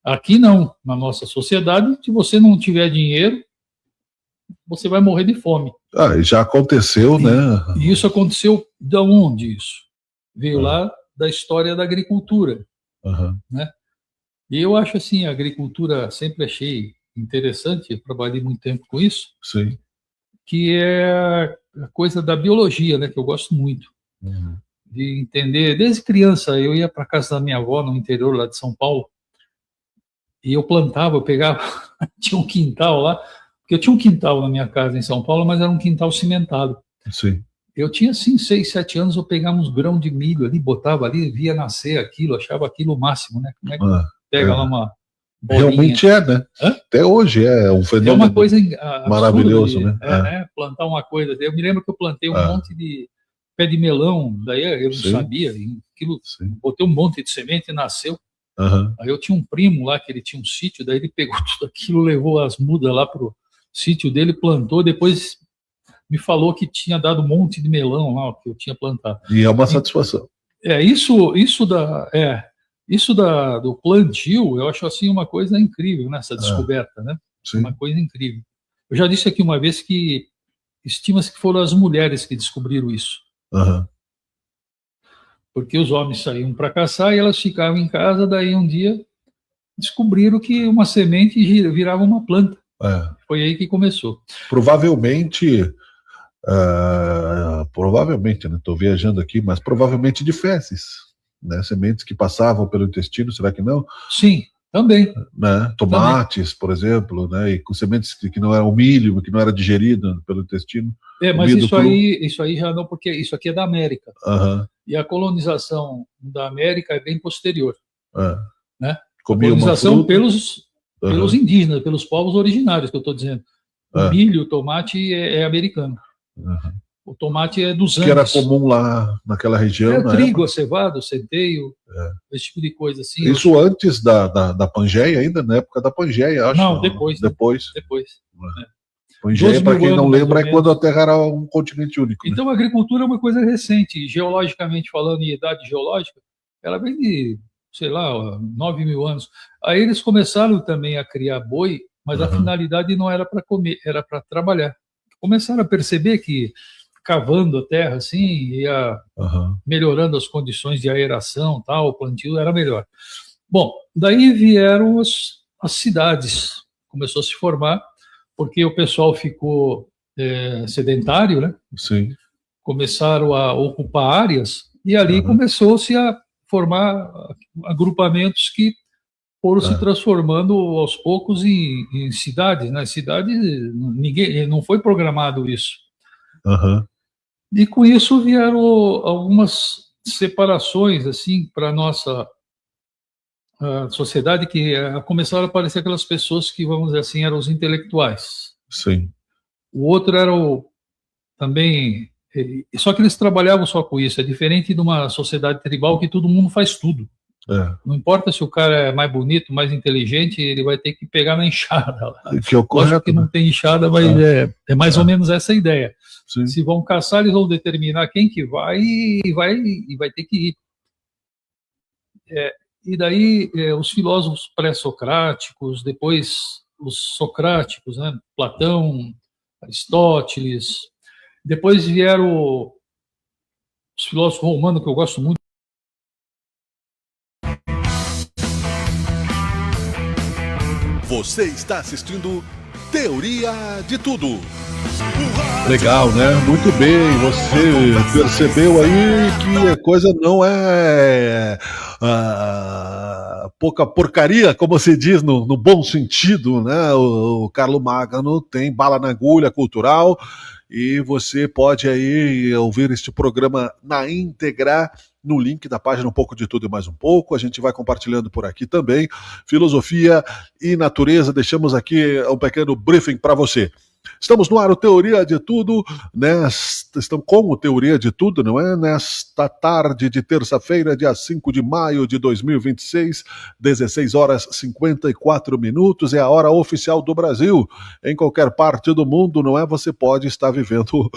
Speaker 4: Aqui não, na nossa sociedade, se você não tiver dinheiro, você vai morrer de fome.
Speaker 1: E já aconteceu, né?
Speaker 4: E isso aconteceu de onde isso? Veio lá da história da agricultura.
Speaker 1: Aham.
Speaker 4: E eu acho assim, a agricultura sempre achei interessante, eu trabalhei muito tempo com isso,
Speaker 1: Sim.
Speaker 4: que é a coisa da biologia, né, que eu gosto muito.
Speaker 1: Uhum.
Speaker 4: De entender, desde criança eu ia para casa da minha avó no interior lá de São Paulo, e eu plantava, eu pegava, tinha um quintal lá, porque eu tinha um quintal na minha casa em São Paulo, mas era um quintal cimentado.
Speaker 1: Sim.
Speaker 4: Eu tinha assim 6, 7 anos, eu pegava uns grãos de milho ali, botava ali, via nascer aquilo, achava aquilo o máximo, né? Como é que pega lá uma bolinha?
Speaker 1: Realmente é, né? Até hoje é um
Speaker 4: É
Speaker 1: fenômeno
Speaker 4: uma coisa
Speaker 1: maravilhoso,
Speaker 4: absurda
Speaker 1: né?
Speaker 4: plantar uma coisa. Eu me lembro que eu plantei um monte de pé de melão, daí eu não
Speaker 1: Sim.
Speaker 4: sabia, aquilo,
Speaker 1: Sim.
Speaker 4: botei um monte de semente e nasceu.
Speaker 1: Aham.
Speaker 4: Aí eu tinha um primo lá que ele tinha um sítio, daí ele pegou tudo aquilo, levou as mudas lá pro sítio dele, plantou, depois me falou que tinha dado um monte de melão lá que eu tinha plantado.
Speaker 1: E é uma satisfação.
Speaker 4: Isso do plantio, eu acho assim uma coisa incrível, né? Essa descoberta, né?
Speaker 1: Sim.
Speaker 4: Uma coisa incrível. Eu já disse aqui uma vez que estima-se que foram as mulheres que descobriram isso.
Speaker 1: Aham.
Speaker 4: Porque os homens saíam para caçar e elas ficavam em casa, daí um dia descobriram que uma semente virava uma planta. Foi aí que começou.
Speaker 1: Provavelmente, né? Estou viajando aqui, mas provavelmente de fezes, né? Sementes que passavam pelo intestino, será que não?
Speaker 4: Sim. Também.
Speaker 1: né? Tomates, por exemplo, né? E com sementes que não eram milho, que não era digerido pelo intestino.
Speaker 4: Mas
Speaker 1: Comido cru.
Speaker 4: isso aí já não, porque isso aqui é da América.
Speaker 1: Aham.
Speaker 4: E a colonização da América é bem posterior. Né? A
Speaker 1: Comia uma
Speaker 4: colonização
Speaker 1: fruta.
Speaker 4: pelos indígenas, pelos povos originários, que eu estou dizendo. O milho, o tomate é americano. O tomate é dos Andes.
Speaker 1: Que era comum lá naquela região.
Speaker 4: Trigo, cevado, centeio, esse tipo de coisa assim.
Speaker 1: Isso antes da Pangeia ainda, na época da Pangeia, acho.
Speaker 4: Não, depois.
Speaker 1: Pangeia, para quem não lembra, é quando a Terra era um continente único.
Speaker 4: Então a agricultura é uma coisa recente. Geologicamente falando, em idade geológica, ela vem de, sei lá, 9.000 anos. Aí eles começaram também a criar boi, mas a finalidade não era para comer, era para trabalhar. Começaram a perceber que cavando a terra assim, ia melhorando as condições de aeração, tal, o plantio era melhor. Bom, daí vieram as cidades, começou a se formar, porque o pessoal ficou sedentário, né?
Speaker 1: Sim.
Speaker 4: Começaram a ocupar áreas e ali começou-se a formar agrupamentos que foram se transformando aos poucos em cidades, né? Cidades, não foi programado isso. E com isso vieram algumas separações assim para a nossa sociedade, que começaram a aparecer aquelas pessoas que, vamos dizer assim, eram os intelectuais.
Speaker 1: Sim.
Speaker 4: O outro era também... Só que eles trabalhavam só com isso. É diferente de uma sociedade tribal que todo mundo faz tudo. Não importa se o cara é mais bonito, mais inteligente, ele vai ter que pegar na enxada lá. Lógico que não tem enxada, mas é mais ou menos essa a ideia.
Speaker 1: Sim.
Speaker 4: Se vão caçar, eles vão determinar quem que vai e vai ter que ir. E daí os filósofos pré-socráticos, depois os socráticos, né? Platão, Aristóteles, depois vieram os filósofos romanos, que eu gosto muito.
Speaker 2: Você está assistindo Teoria de Tudo.
Speaker 1: Legal, né? Muito bem. Você percebeu aí que a coisa não é pouca porcaria, como se diz no bom sentido, né? O Carlo Magno tem bala na agulha cultural e você pode aí ouvir este programa na íntegra no link da página Um Pouco de Tudo e Mais Um Pouco. A gente vai compartilhando por aqui também. Filosofia e natureza, deixamos aqui um pequeno briefing para você. Estamos no ar, o Teoria de Tudo, estamos com o Teoria de Tudo, não é? Nesta tarde de terça-feira, dia 5 de maio de 2026, 16 horas 54 minutos, é a hora oficial do Brasil. Em qualquer parte do mundo, não é? Você pode estar vivendo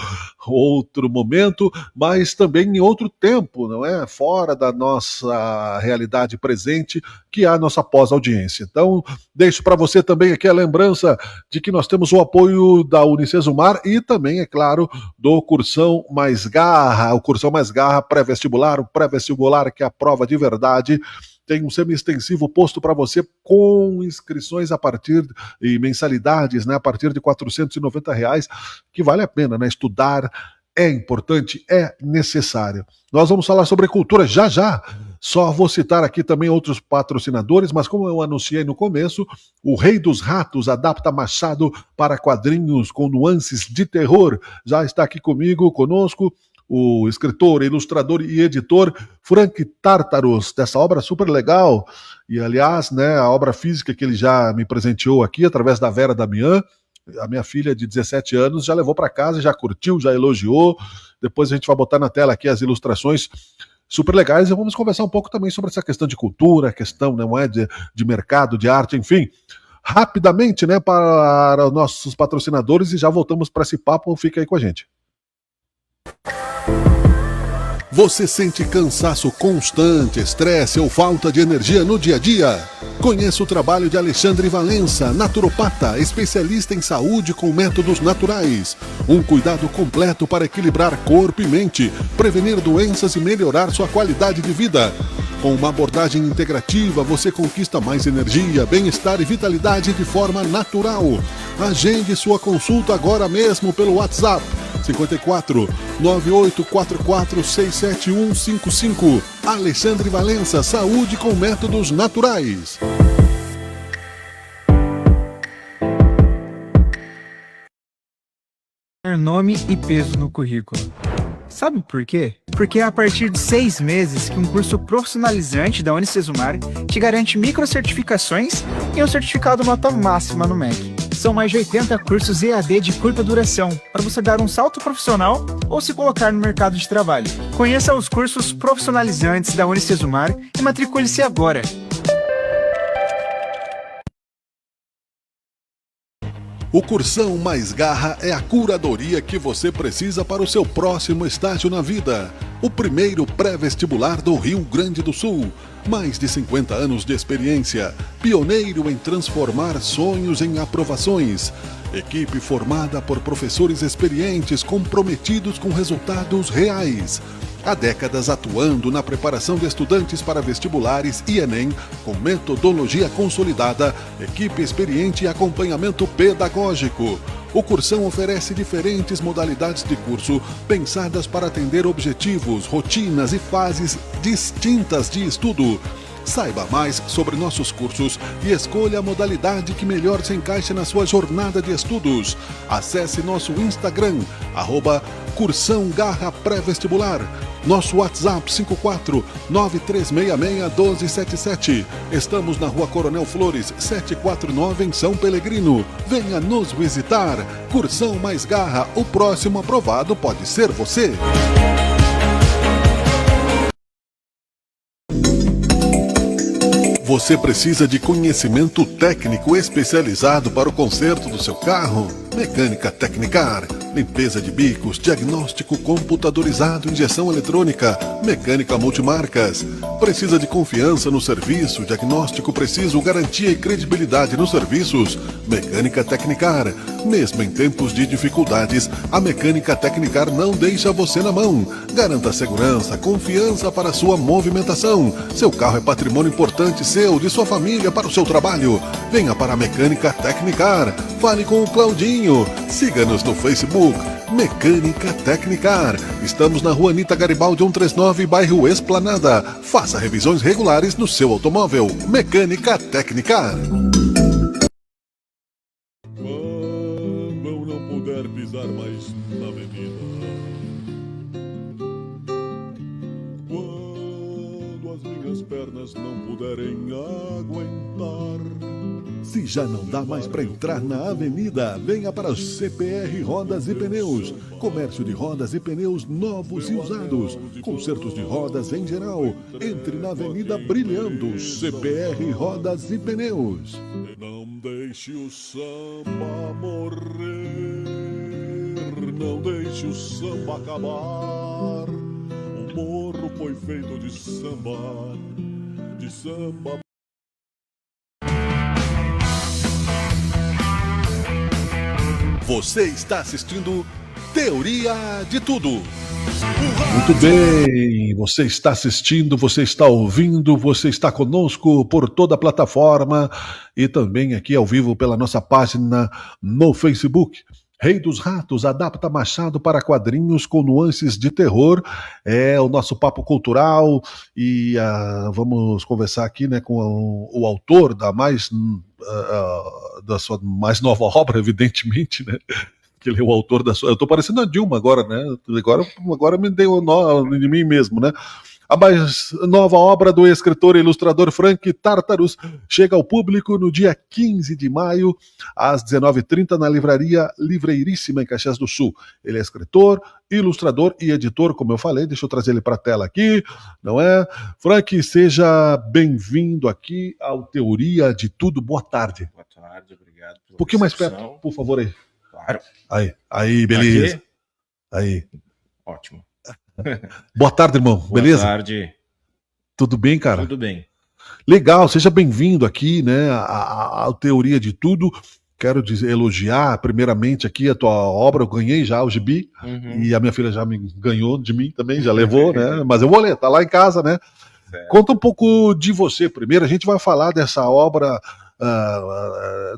Speaker 1: outro momento, mas também em outro tempo, não é? Fora da nossa realidade presente, que é a nossa pós-audiência. Então, deixo para você também aqui a lembrança de que nós temos o apoio da Unicesumar e também, é claro, do Cursão Mais Garra, o Cursão Mais Garra pré-vestibular, o pré-vestibular que é a prova de verdade. Tem um semi-extensivo posto para você com inscrições a partir e mensalidades, né, a partir de R$490, que vale a pena, né, estudar. É importante, é necessário. Nós vamos falar sobre cultura já já. Só vou citar aqui também outros patrocinadores, mas como eu anunciei no começo, o Rei dos Ratos adapta Machado para quadrinhos com nuances de terror. Já está aqui conosco, o escritor, ilustrador e editor Frank Tartaros, dessa obra super legal. E, aliás, né, a obra física que ele já me presenteou aqui, através da Vera Damian, a minha filha de 17 anos já levou para casa, já curtiu, já elogiou. Depois a gente vai botar na tela aqui as ilustrações super legais e vamos conversar um pouco também sobre essa questão de cultura, questão, não é, de mercado, de arte, enfim. Rapidamente, né, para os nossos patrocinadores e já voltamos para esse papo. Fica aí com a gente.
Speaker 2: Você sente cansaço constante, estresse ou falta de energia no dia a dia? Conheça o trabalho de Alexandre Valença, naturopata, especialista em saúde com métodos naturais. Um cuidado completo para equilibrar corpo e mente, prevenir doenças e melhorar sua qualidade de vida. Com uma abordagem integrativa, você conquista mais energia, bem-estar e vitalidade de forma natural. Agende sua consulta agora mesmo pelo WhatsApp 54 9844 67155. Alexandre Valença, saúde com métodos naturais.
Speaker 5: ganhar nome e peso no currículo. Sabe por quê? Porque é a partir de 6 meses que um curso profissionalizante da Unicesumar te garante microcertificações e um certificado nota máxima no MEC. São mais de 80 cursos EAD de curta duração para você dar um salto profissional ou se colocar no mercado de trabalho. Conheça os cursos profissionalizantes da Unicesumar e matricule-se agora.
Speaker 2: O Cursão Mais Garra é a curadoria que você precisa para o seu próximo estágio na vida. O primeiro pré-vestibular do Rio Grande do Sul. Mais de 50 anos de experiência. Pioneiro em transformar sonhos em aprovações. Equipe formada por professores experientes comprometidos com resultados reais. Há décadas atuando na preparação de estudantes para vestibulares e Enem, com metodologia consolidada, equipe experiente e acompanhamento pedagógico. O Cursão oferece diferentes modalidades de curso, pensadas para atender objetivos, rotinas e fases distintas de estudo. Saiba mais sobre nossos cursos e escolha a modalidade que melhor se encaixe na sua jornada de estudos. Acesse nosso Instagram, @Cursão Garra Pré-Vestibular. Nosso WhatsApp 54-9366-1277. Estamos na Rua Coronel Flores, 749 em São Pelegrino. Venha nos visitar. Cursão Mais Garra, o próximo aprovado pode ser você. Você precisa de conhecimento técnico especializado para o conserto do seu carro? Mecânica Tecnicar, limpeza de bicos, diagnóstico computadorizado, injeção eletrônica, mecânica multimarcas. Precisa de confiança no serviço, diagnóstico preciso, garantia e credibilidade nos serviços? Mecânica Tecnicar. Mesmo em tempos de dificuldades, a Mecânica Tecnicar não deixa você na mão. Garanta segurança, confiança para a sua movimentação. Seu carro é patrimônio importante seu, de sua família, para o seu trabalho. Venha para a Mecânica Tecnicar. Fale com o Claudinho. Siga-nos no Facebook, Mecânica Tecnicar. Estamos na Rua Anita Garibaldi 139, bairro Esplanada. Faça revisões regulares no seu automóvel. Mecânica Tecnicar.
Speaker 6: Quando eu não puder pisar mais na avenida, quando as minhas pernas não puderem aguentar,
Speaker 2: se já não dá mais para entrar na avenida, venha para o CPR Rodas e Pneus. Comércio de rodas e pneus novos e usados. Consertos de rodas em geral. Entre na avenida brilhando. CPR Rodas e Pneus.
Speaker 6: não deixe o samba morrer, não deixe o samba acabar. O morro foi feito de samba, de samba.
Speaker 2: Você está assistindo Teoria de Tudo.
Speaker 1: Muito bem, você está assistindo, você está ouvindo, você está conosco por toda a plataforma e também aqui ao vivo pela nossa página no Facebook. Rei dos Ratos adapta Machado para quadrinhos com nuances de terror. É o nosso papo cultural e vamos conversar aqui, né, com o autor da sua mais nova obra, evidentemente, né? Que ele é o autor da sua. Eu tô parecendo a Dilma agora, né? Agora me deu nó de mim mesmo, né? A mais nova obra do escritor e ilustrador Frank Tartarus chega ao público no dia 15 de maio, às 19h30, na livraria Livreiríssima, em Caxias do Sul. Ele é escritor, ilustrador e editor, como eu falei. Deixa eu trazer ele para a tela aqui, não é? Frank, seja bem-vindo aqui ao Teoria de Tudo. Boa tarde.
Speaker 7: Boa tarde, obrigado.
Speaker 1: Um pouquinho mais perto, por favor, aí.
Speaker 7: Claro.
Speaker 1: Aí, beleza.
Speaker 7: Aqui?
Speaker 1: Aí.
Speaker 7: Ótimo.
Speaker 1: Boa tarde, irmão. Beleza?
Speaker 7: Boa tarde.
Speaker 1: Tudo bem, cara?
Speaker 7: Tudo bem.
Speaker 1: Legal, seja bem-vindo aqui, né, à Teoria de Tudo. Quero elogiar primeiramente aqui a tua obra. Eu ganhei já o gibi, e a minha filha já me ganhou de mim também, já levou, né? Mas eu vou ler, tá lá em casa, né?
Speaker 7: Certo.
Speaker 1: Conta um pouco de você primeiro. A gente vai falar dessa obra,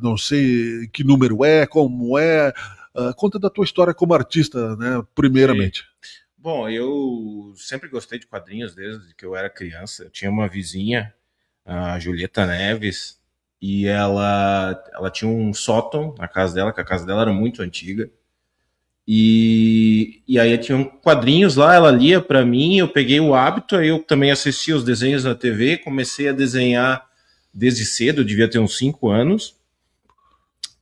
Speaker 1: não sei que número é, como é. Conta da tua história como artista, né, primeiramente.
Speaker 7: Bom, eu sempre gostei de quadrinhos desde que eu era criança. Eu tinha uma vizinha, a Julieta Neves, e ela tinha um sótão na casa dela, que a casa dela era muito antiga, E aí tinham quadrinhos lá, ela lia para mim, eu peguei o hábito, aí eu também assistia os desenhos na TV, comecei a desenhar desde cedo, eu devia ter uns 5 anos,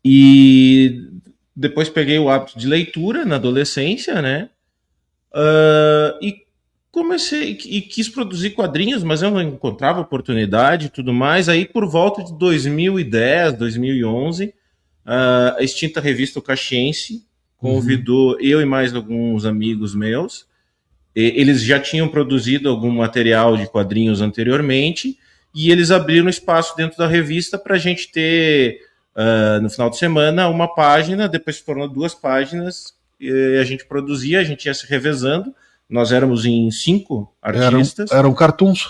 Speaker 7: e depois peguei o hábito de leitura na adolescência, né? E comecei e quis produzir quadrinhos, mas eu não encontrava oportunidade e tudo mais. Aí, por volta de 2010, 2011, a extinta revista O Caxiense convidou eu e mais alguns amigos meus. Eles já tinham produzido algum material de quadrinhos anteriormente e eles abriram espaço dentro da revista para a gente ter, no final de semana, uma página, depois se tornou 2 páginas, e a gente produzia, a gente ia se revezando. Nós éramos em 5 artistas.
Speaker 1: Eram cartoons.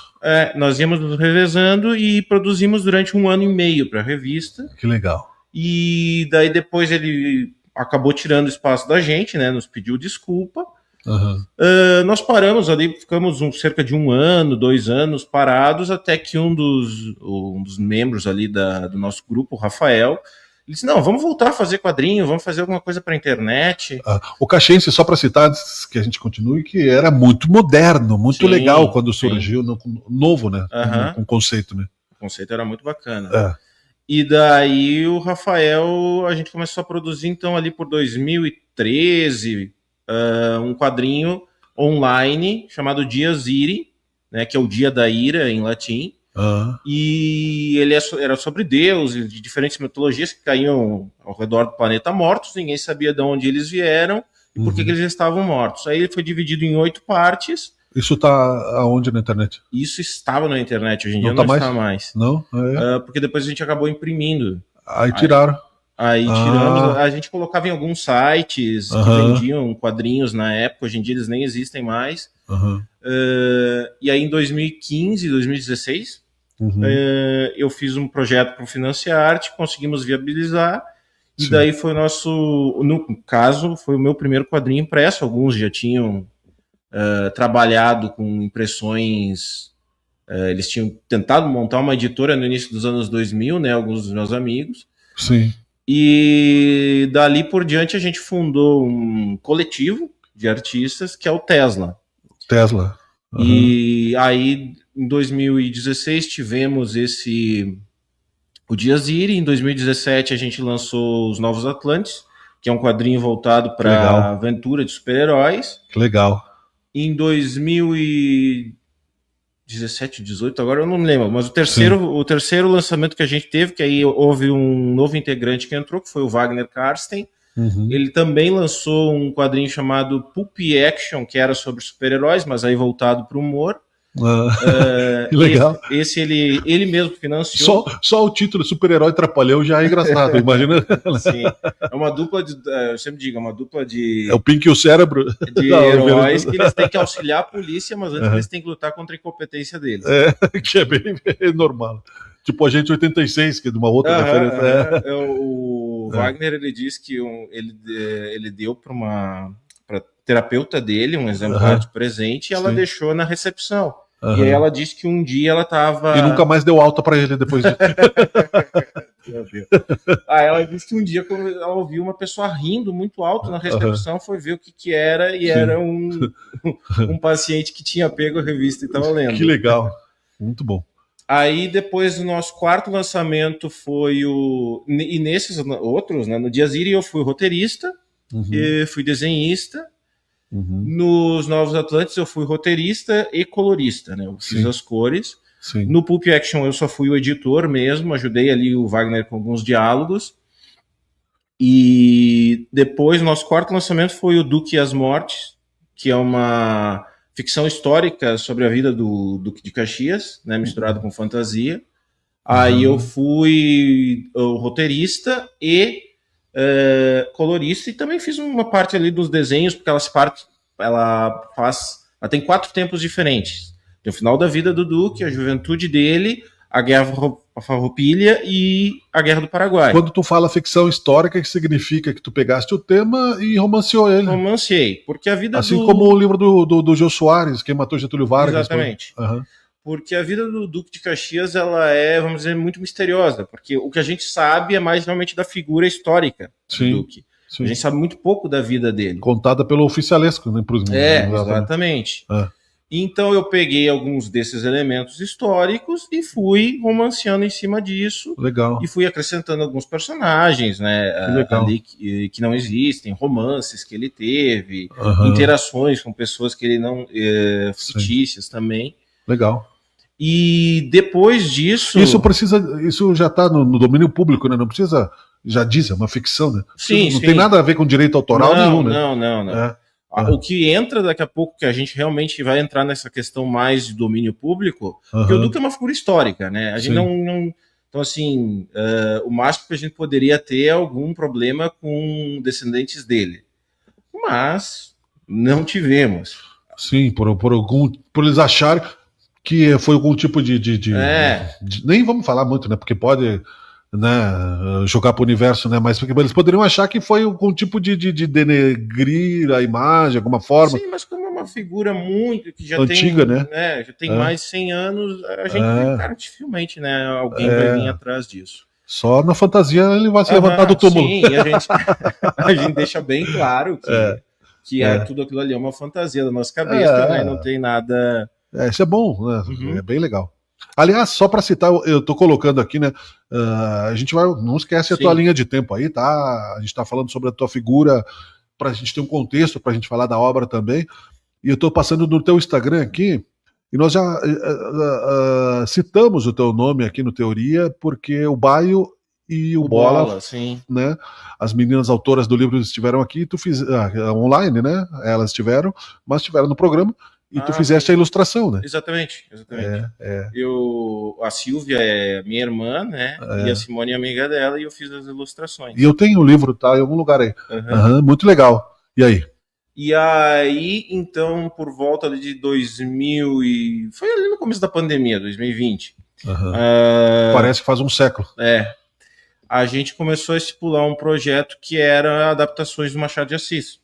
Speaker 7: Nós íamos nos revezando e produzimos durante 1 ano e meio para a revista.
Speaker 1: Que legal.
Speaker 7: E daí depois ele acabou tirando espaço da gente, né? Nos pediu desculpa. Nós paramos ali, ficamos cerca de 1 ano, 2 anos parados, até que um dos membros ali do nosso grupo, o Rafael, ele disse, não, vamos voltar a fazer quadrinho, vamos fazer alguma coisa para a internet.
Speaker 1: O Caxiense, só para citar, que a gente continue, que era muito moderno, muito legal quando surgiu, novo, né? Com conceito, né?
Speaker 7: O conceito era muito bacana. E daí o Rafael, a gente começou a produzir, então, ali por 2013, um quadrinho online chamado Dies Irae, né, que é o Dia da Ira em latim. E ele era sobre Deus e de diferentes mitologias que caíam ao redor do planeta mortos, ninguém sabia de onde eles vieram e por que eles estavam mortos. Aí ele foi dividido em 8 partes.
Speaker 1: Isso tá aonde na internet?
Speaker 7: Isso estava na internet, hoje em dia não está mais.
Speaker 1: Não?
Speaker 7: Porque depois a gente acabou imprimindo.
Speaker 1: Aí tiraram.
Speaker 7: Aí tiramos, a gente colocava em alguns sites que vendiam quadrinhos na época, hoje em dia eles nem existem mais. E aí em 2015, 2016, eu fiz um projeto para o Financiarte, conseguimos viabilizar, e daí foi no caso, foi o meu primeiro quadrinho impresso. Alguns já tinham trabalhado com impressões, eles tinham tentado montar uma editora no início dos anos 2000, né, alguns dos meus amigos.
Speaker 1: Sim.
Speaker 7: E dali por diante a gente fundou um coletivo de artistas que é o Tesla. E aí em 2016 tivemos o Dies Irae. Em 2017 a gente lançou Os Novos Atlantes, que é um quadrinho voltado para a aventura de super-heróis.
Speaker 1: Que legal.
Speaker 7: Em 2017, 18, agora eu não me lembro, mas o terceiro lançamento que a gente teve, que aí houve um novo integrante que entrou, que foi o Wagner Karsten. Ele também lançou um quadrinho chamado Pulp Action, que era sobre super-heróis, mas aí voltado para o humor.
Speaker 1: Que legal.
Speaker 7: Esse ele mesmo financiou.
Speaker 1: Só o título Super-Herói Trapalhão já é engraçado, imagina.
Speaker 7: Sim. É uma dupla de. Eu sempre digo, é uma dupla de.
Speaker 1: É o Pink e o Cérebro.
Speaker 7: De heróis que eles têm que auxiliar a polícia, mas antes eles têm que lutar contra a incompetência deles.
Speaker 1: Que é bem normal. Tipo Agente 86, que é de uma outra referência.
Speaker 7: O Wagner, ele disse que ele deu para terapeuta dele um exemplar de presente e ela deixou na recepção. E aí ela disse que um dia ela estava...
Speaker 1: E nunca mais deu alta para ele depois disso.
Speaker 7: Meu Deus. Aí ela disse que um dia, quando ela ouviu uma pessoa rindo muito alto na recepção, foi ver o que era, e era um paciente que tinha pego a revista e estava lendo.
Speaker 1: Que legal. Muito bom.
Speaker 7: Aí depois do nosso 4º lançamento foi e nesses outros, né, no Dies Irae eu fui roteirista, fui desenhista. Nos Novos Atlantes eu fui roteirista e colorista, né? Eu fiz as cores. No Pulp Action eu só fui o editor mesmo, ajudei ali o Wagner com alguns diálogos. E depois, nosso 4º lançamento foi o Duque e as Mortes, que é uma ficção histórica sobre a vida do Duque de Caxias, né, misturado com fantasia. Aí eu fui o roteirista e colorista, e também fiz uma parte ali dos desenhos, porque ela tem 4 tempos diferentes. Tem o final da vida do Duque, a juventude dele, a Guerra Farroupilha e a Guerra do Paraguai.
Speaker 1: Quando tu fala ficção histórica, que significa que tu pegaste o tema e romanceou ele.
Speaker 7: Romancei, porque a vida
Speaker 1: assim como o livro do Jô Soares, Quem Matou Getúlio Vargas.
Speaker 7: Exatamente. Porque a vida do Duque de Caxias, ela é, vamos dizer, muito misteriosa, porque o que a gente sabe é mais realmente da figura histórica do Duque.
Speaker 1: Sim.
Speaker 7: A gente sabe muito pouco da vida dele.
Speaker 1: Contada pelo oficialesco, né?
Speaker 7: Exatamente. Então eu peguei alguns desses elementos históricos e fui romanceando em cima disso.
Speaker 1: Legal.
Speaker 7: E fui acrescentando alguns personagens, né? Ali que não existem, romances que ele teve, interações com pessoas que ele não. Fictícias também.
Speaker 1: Legal.
Speaker 7: E depois disso.
Speaker 1: Isso já está no domínio público, né? Não precisa. Já diz, é uma ficção, né? Não tem nada a ver com direito autoral nenhum, né?
Speaker 7: Não. O que entra daqui a pouco, que a gente realmente vai entrar nessa questão mais de domínio público, porque o Duque é uma figura histórica, né? A gente não. Então, assim, o máximo que a gente poderia ter é algum problema com descendentes dele. Mas não tivemos.
Speaker 1: Sim, por eles acharem que foi algum tipo de nem vamos falar muito, né? Porque pode, né, jogar para o universo, né? Mas porque eles poderiam achar que foi algum tipo de denegrir a imagem, alguma forma.
Speaker 7: Sim, mas como é uma figura muito que já
Speaker 1: antiga,
Speaker 7: tem,
Speaker 1: né?
Speaker 7: Já tem mais de 100 anos, a gente cara, dificilmente, né? Alguém vai vir atrás disso.
Speaker 1: Só na fantasia ele vai se levantar do túmulo.
Speaker 7: Sim, e a gente deixa bem claro que tudo aquilo ali é uma fantasia da nossa cabeça, né? Não tem nada.
Speaker 1: Isso é bom, né? É bem legal. Aliás, só para citar, eu tô colocando aqui, né? A gente vai. Não esquece a tua linha de tempo aí, tá? A gente tá falando sobre a tua figura, pra gente ter um contexto, pra gente falar da obra também. E eu tô passando no teu Instagram aqui, e nós já citamos o teu nome aqui no Teoria, porque o Baio e o Bola,
Speaker 7: sim.
Speaker 1: Né? As meninas autoras do livro estiveram aqui, tu fiz online, né? Elas estiveram, mas estiveram no programa. E tu fizeste a ilustração, né?
Speaker 7: Exatamente. A Silvia é minha irmã, né? E a Simone é amiga dela, e eu fiz as ilustrações.
Speaker 1: E eu tenho o livro, tá? Em algum lugar aí. Muito legal. E aí?
Speaker 7: E aí, então, por volta de 2000 foi ali no começo da pandemia, 2020.
Speaker 1: Parece que faz um século.
Speaker 7: A gente começou a estipular um projeto que era adaptações do Machado de Assis.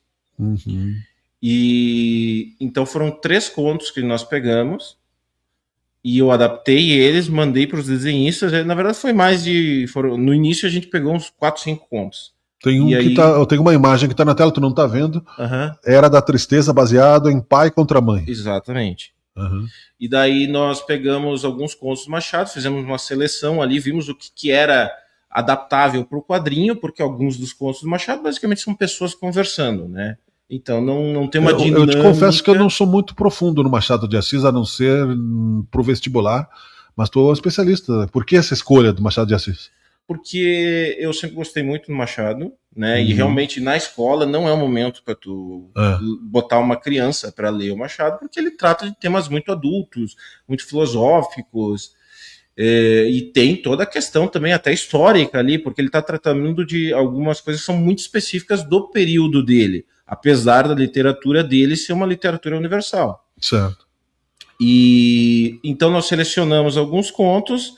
Speaker 7: E então foram 3 contos que nós pegamos e eu adaptei eles, mandei para os desenhistas. Na verdade foi mais de... no início a gente pegou uns 4, 5 contos.
Speaker 1: Tem um eu tenho uma imagem que está na tela, tu não está vendo. Era da Tristeza, baseado em Pai contra Mãe.
Speaker 7: Exatamente. E daí nós pegamos alguns contos do Machado, fizemos uma seleção ali, vimos o que era adaptável para o quadrinho, porque alguns dos contos do Machado basicamente são pessoas conversando, né? Então não tem uma dinâmica.
Speaker 1: Eu te confesso que eu não sou muito profundo no Machado de Assis, a não ser pro vestibular, mas tu é um especialista. Por que essa escolha do Machado de Assis?
Speaker 7: Porque eu sempre gostei muito do Machado, né? E realmente na escola não é o momento para tu botar uma criança para ler o Machado, porque ele trata de temas muito adultos, muito filosóficos, e tem toda a questão também até histórica ali, porque ele está tratando de algumas coisas que são muito específicas do período dele, apesar da literatura dele ser uma literatura universal.
Speaker 1: Certo.
Speaker 7: E então nós selecionamos alguns contos,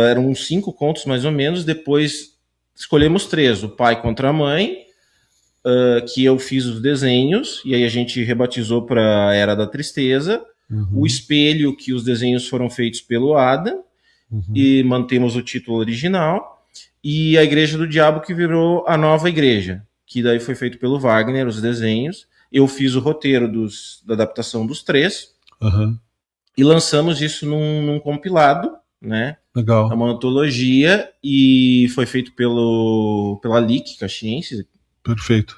Speaker 7: eram uns 5 contos mais ou menos, depois escolhemos 3, o Pai contra a Mãe, que eu fiz os desenhos, e aí a gente rebatizou para Era da Tristeza, o Espelho, que os desenhos foram feitos pelo Adam, e mantemos o título original, e a Igreja do Diabo, que virou a Nova Igreja, que daí foi feito pelo Wagner, os desenhos. Eu fiz o roteiro da adaptação dos 3, e lançamos isso num compilado, né?
Speaker 1: Legal.
Speaker 7: É uma antologia, e foi feito pela LIC Caxiense.
Speaker 1: Perfeito.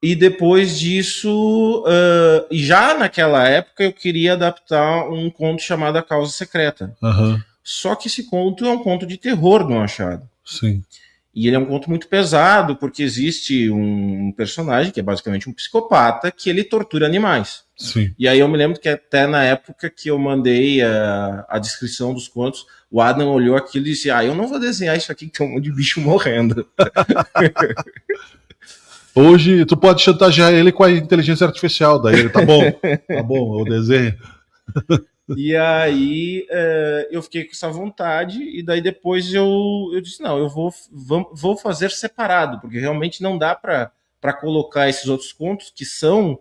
Speaker 7: E depois disso, e já naquela época, eu queria adaptar um conto chamado A Causa Secreta. Só que esse conto é um conto de terror do Machado.
Speaker 1: Sim.
Speaker 7: E ele é um conto muito pesado, porque existe um personagem, que é basicamente um psicopata, que ele tortura animais.
Speaker 1: Sim.
Speaker 7: E aí eu me lembro que até na época que eu mandei a descrição dos contos, o Adam olhou aquilo e disse, eu não vou desenhar isso aqui que tem um monte de bicho morrendo.
Speaker 1: Hoje tu pode chantagear ele com a inteligência artificial, daí ele tá bom, eu desenho.
Speaker 7: E aí eu fiquei com essa vontade, e daí depois eu disse, não, eu vou fazer separado, porque realmente não dá para colocar esses outros contos, que são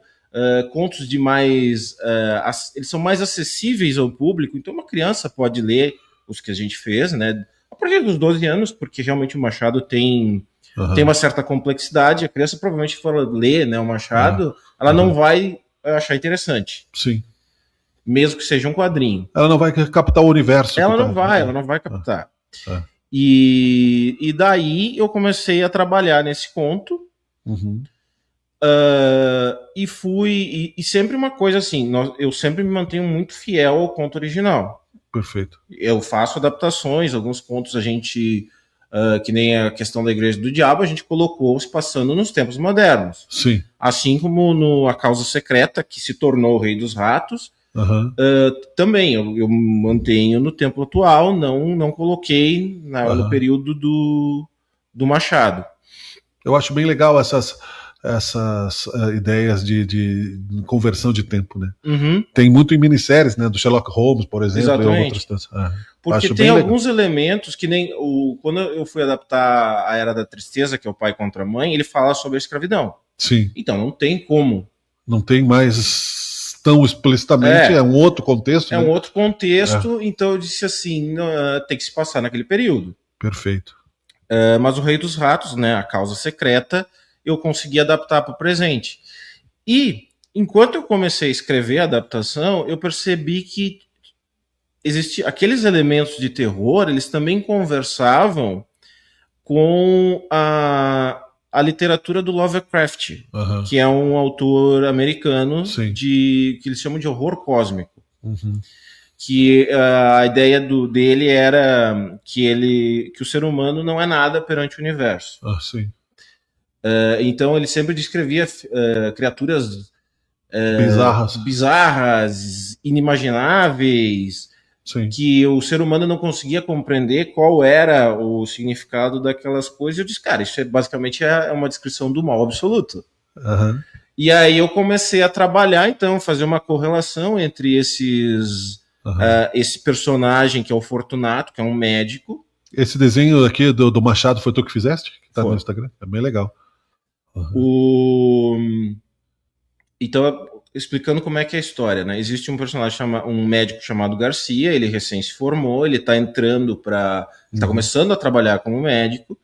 Speaker 7: contos de mais... eles são mais acessíveis ao público, então uma criança pode ler os que a gente fez, né, a partir dos 12 anos, porque realmente o Machado tem
Speaker 1: Aham.
Speaker 7: Tem uma certa complexidade, a criança provavelmente for ler, né, o Machado, ela não vai achar interessante,
Speaker 1: Sim.
Speaker 7: mesmo que seja um quadrinho.
Speaker 1: Ela não vai captar o universo.
Speaker 7: Ela
Speaker 1: que
Speaker 7: não
Speaker 1: tá-
Speaker 7: vai, ela não vai captar.
Speaker 1: Ah.
Speaker 7: E daí eu comecei a trabalhar nesse conto,
Speaker 1: Uhum.
Speaker 7: e fui. E sempre uma coisa assim, eu sempre me mantenho muito fiel ao conto original.
Speaker 1: Perfeito.
Speaker 7: Eu faço adaptações, alguns contos a gente. Que nem a questão da Igreja do Diabo, a gente colocou se passando nos tempos modernos.
Speaker 1: Sim.
Speaker 7: Assim como no A Causa Secreta, que se tornou o Rei dos Ratos,
Speaker 1: Aham.
Speaker 7: também eu mantenho no tempo atual, não coloquei no período do Machado.
Speaker 1: Eu acho bem legal essas ideias de conversão de tempo, né?
Speaker 7: Uhum.
Speaker 1: Tem muito em minisséries, né? Do Sherlock Holmes, por exemplo,
Speaker 7: Exatamente.
Speaker 1: e outras tantas.
Speaker 7: Porque
Speaker 1: Acho
Speaker 7: tem
Speaker 1: bem
Speaker 7: alguns elementos que nem quando eu fui adaptar a Era da Tristeza, que é o pai contra a mãe, ele fala sobre a escravidão.
Speaker 1: Sim.
Speaker 7: Então não tem como.
Speaker 1: Não tem mais tão explicitamente, é um outro contexto.
Speaker 7: É
Speaker 1: né?
Speaker 7: um outro contexto, então eu disse assim, tem que se passar naquele período.
Speaker 1: Perfeito.
Speaker 7: Mas o Rei dos Ratos, né, A Causa Secreta, eu consegui adaptar para o presente. E, enquanto eu comecei a escrever a adaptação, eu percebi que aqueles elementos de terror, eles também conversavam com a literatura do Lovecraft,
Speaker 1: Aham.
Speaker 7: que é um autor americano
Speaker 1: Sim.
Speaker 7: que eles chamam de horror cósmico.
Speaker 1: Uhum.
Speaker 7: Que a ideia dele era que o ser humano não é nada perante o universo.
Speaker 1: Sim.
Speaker 7: Então ele sempre descrevia criaturas bizarras, inimagináveis,
Speaker 1: Sim.
Speaker 7: que o ser humano não conseguia compreender qual era o significado daquelas coisas. Eu disse, cara, isso basicamente é uma descrição do mal absoluto.
Speaker 1: Uhum.
Speaker 7: E aí eu comecei a trabalhar, então, fazer uma correlação entre esse personagem que é o Fortunato, que é um médico.
Speaker 1: Esse desenho aqui do Machado foi tu que fizeste? Que tá
Speaker 7: Foi.
Speaker 1: no Instagram? É bem legal.
Speaker 7: Então, explicando como é que é a história, né? Existe um personagem, um médico chamado Garcia, ele recém se formou, ele tá entrando tá começando a trabalhar como médico,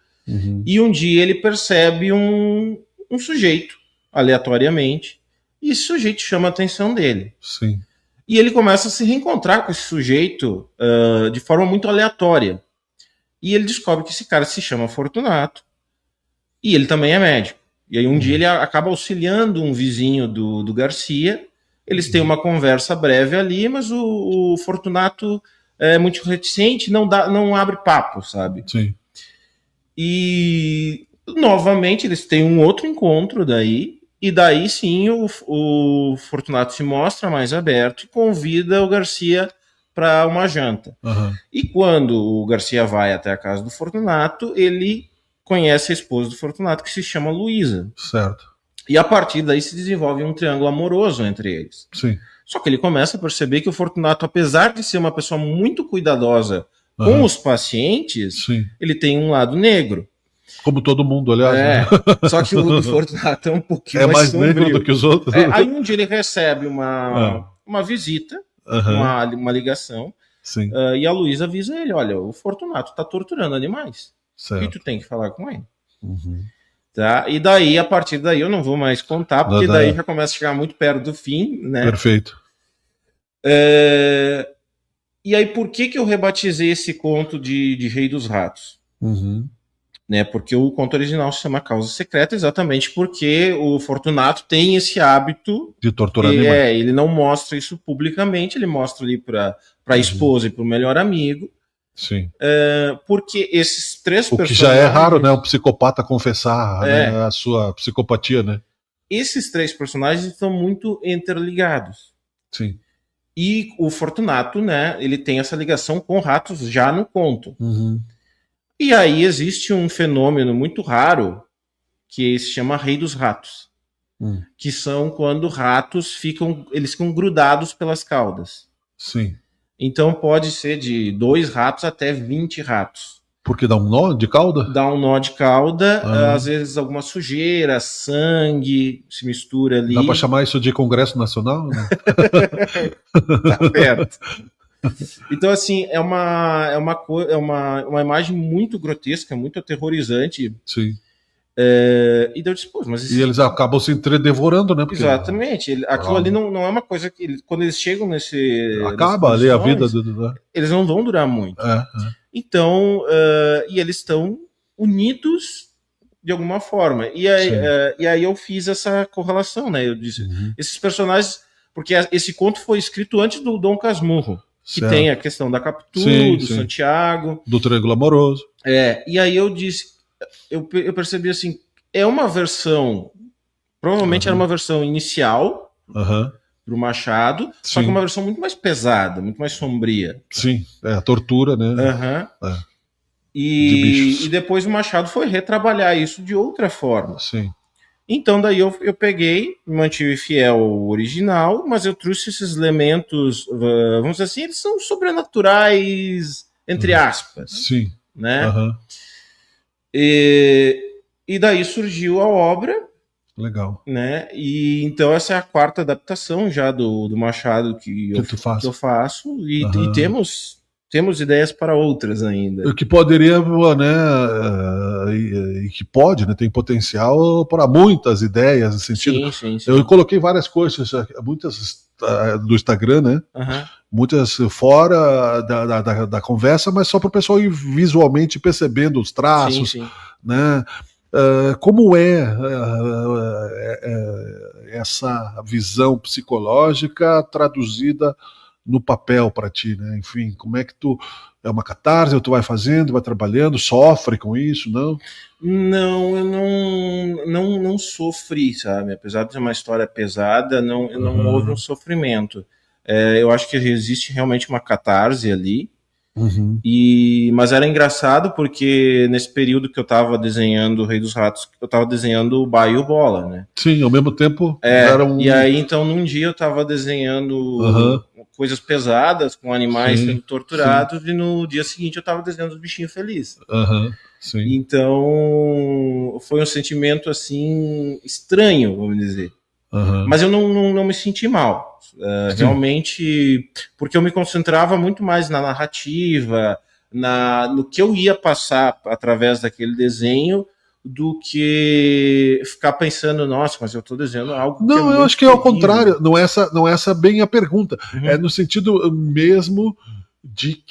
Speaker 7: e um dia ele percebe um sujeito, aleatoriamente, e esse sujeito chama a atenção dele.
Speaker 1: Sim.
Speaker 7: E ele começa a se reencontrar com esse sujeito de forma muito aleatória. E ele descobre que esse cara se chama Fortunato, e ele também é médico. E aí um dia ele acaba auxiliando um vizinho do Garcia, eles têm uma conversa breve ali, mas o Fortunato é muito reticente, não abre papo, sabe?
Speaker 1: Sim.
Speaker 7: E novamente eles têm um outro encontro daí, e daí sim o Fortunato se mostra mais aberto e convida o Garcia para uma janta.
Speaker 1: Uhum.
Speaker 7: E quando o Garcia vai até a casa do Fortunato, ele conhece a esposa do Fortunato, que se chama Luísa.
Speaker 1: Certo.
Speaker 7: E a partir daí se desenvolve um triângulo amoroso entre eles.
Speaker 1: Sim.
Speaker 7: Só que ele começa a perceber que o Fortunato, apesar de ser uma pessoa muito cuidadosa com os pacientes,
Speaker 1: Sim.
Speaker 7: ele tem um lado negro.
Speaker 1: Como todo mundo, aliás. Né?
Speaker 7: Só que o do Fortunato é um pouquinho
Speaker 1: mais
Speaker 7: sombrio.
Speaker 1: negro do que os outros.
Speaker 7: Aí um dia ele recebe uma visita, uma ligação,
Speaker 1: Sim.
Speaker 7: E a Luísa avisa ele, olha, o Fortunato tá torturando animais.
Speaker 1: Certo.
Speaker 7: E tu tem que falar com ele. Tá? E daí, a partir daí, eu não vou mais contar, porque daí já começa a chegar muito perto do fim, né?
Speaker 1: Perfeito.
Speaker 7: E aí, por que eu rebatizei esse conto de Rei dos Ratos? Né? Porque o conto original se chama Causa Secreta, exatamente porque o Fortunato tem esse hábito
Speaker 1: de torturar animais.
Speaker 7: Ele não mostra isso publicamente, ele mostra ali para a esposa e para o melhor amigo.
Speaker 1: Sim.
Speaker 7: Porque esses três
Speaker 1: personagens... O que já é raro, né? Um psicopata confessar né, a sua psicopatia, né?
Speaker 7: Esses três personagens estão muito interligados.
Speaker 1: Sim.
Speaker 7: E o Fortunato, né? Ele tem essa ligação com ratos já no conto. E aí existe um fenômeno muito raro que se chama Rei dos Ratos. Que são quando ratos ficam grudados pelas caudas.
Speaker 1: Sim.
Speaker 7: Então pode ser de 2 ratos até 20 ratos.
Speaker 1: Porque dá um nó de cauda?
Speaker 7: Dá um nó de cauda, às vezes alguma sujeira, sangue se mistura ali.
Speaker 1: Dá para chamar isso de Congresso Nacional? Né?
Speaker 7: Tá perto. Então, assim, é uma imagem muito grotesca, muito aterrorizante.
Speaker 1: Sim.
Speaker 7: E daí eu disse, pô, mas
Speaker 1: E eles acabam se devorando, né? Porque
Speaker 7: exatamente, aquilo ali não é uma coisa que quando eles chegam
Speaker 1: acaba ali a vida
Speaker 7: eles não vão durar muito. Então, e eles estão unidos de alguma forma. E aí eu fiz essa correlação, né? Eu disse, esses personagens, porque esse conto foi escrito antes do Dom Casmurro, que tem a questão da Capitu, do Santiago,
Speaker 1: do Triângulo Amoroso.
Speaker 7: E aí eu disse, eu percebi assim, é uma versão, provavelmente era uma versão inicial pro Machado, só que uma versão muito mais pesada, muito mais sombria.
Speaker 1: Sim, a tortura, né?
Speaker 7: E depois o Machado foi retrabalhar isso de outra forma.
Speaker 1: Sim.
Speaker 7: Então daí eu peguei, me mantive fiel ao original, mas eu trouxe esses elementos, vamos dizer assim, eles são sobrenaturais, entre aspas.
Speaker 1: Sim.
Speaker 7: Né? E daí surgiu a obra.
Speaker 1: Legal.
Speaker 7: Né? E então essa é a quarta adaptação já do Machado que eu faço. E temos ideias para outras ainda.
Speaker 1: O que poderia, né, e que pode, né, tem potencial para muitas ideias nesse sentido.
Speaker 7: Sim.
Speaker 1: Eu coloquei várias coisas, muitas do Instagram, né? Muitas fora da conversa, mas só para o pessoal ir visualmente percebendo os traços, né? Como essa visão psicológica traduzida no papel para ti, né? Enfim, como é que tu... É uma catarse, tu vai fazendo, vai trabalhando, sofre com isso, não?
Speaker 7: Não, eu não sofri, sabe? Apesar de ser uma história pesada, não houve um sofrimento. Eu acho que existe realmente uma catarse ali. Mas era engraçado porque nesse período que eu tava desenhando o Rei dos Ratos, eu tava desenhando o Baio e o Bola, né?
Speaker 1: Sim, ao mesmo tempo era
Speaker 7: E aí, então, num dia eu tava desenhando coisas pesadas, com animais sendo torturados, e no dia seguinte eu tava desenhando os bichinhos felizes. Então, foi um sentimento, assim, estranho, vamos dizer. Mas eu não me senti mal. Realmente, porque eu me concentrava muito mais na narrativa, no que eu ia passar através daquele desenho, do que ficar pensando, nossa, mas eu estou desenhando algo.
Speaker 1: Não, eu acho que é ao contrário. Não é essa bem a pergunta. É no sentido mesmo de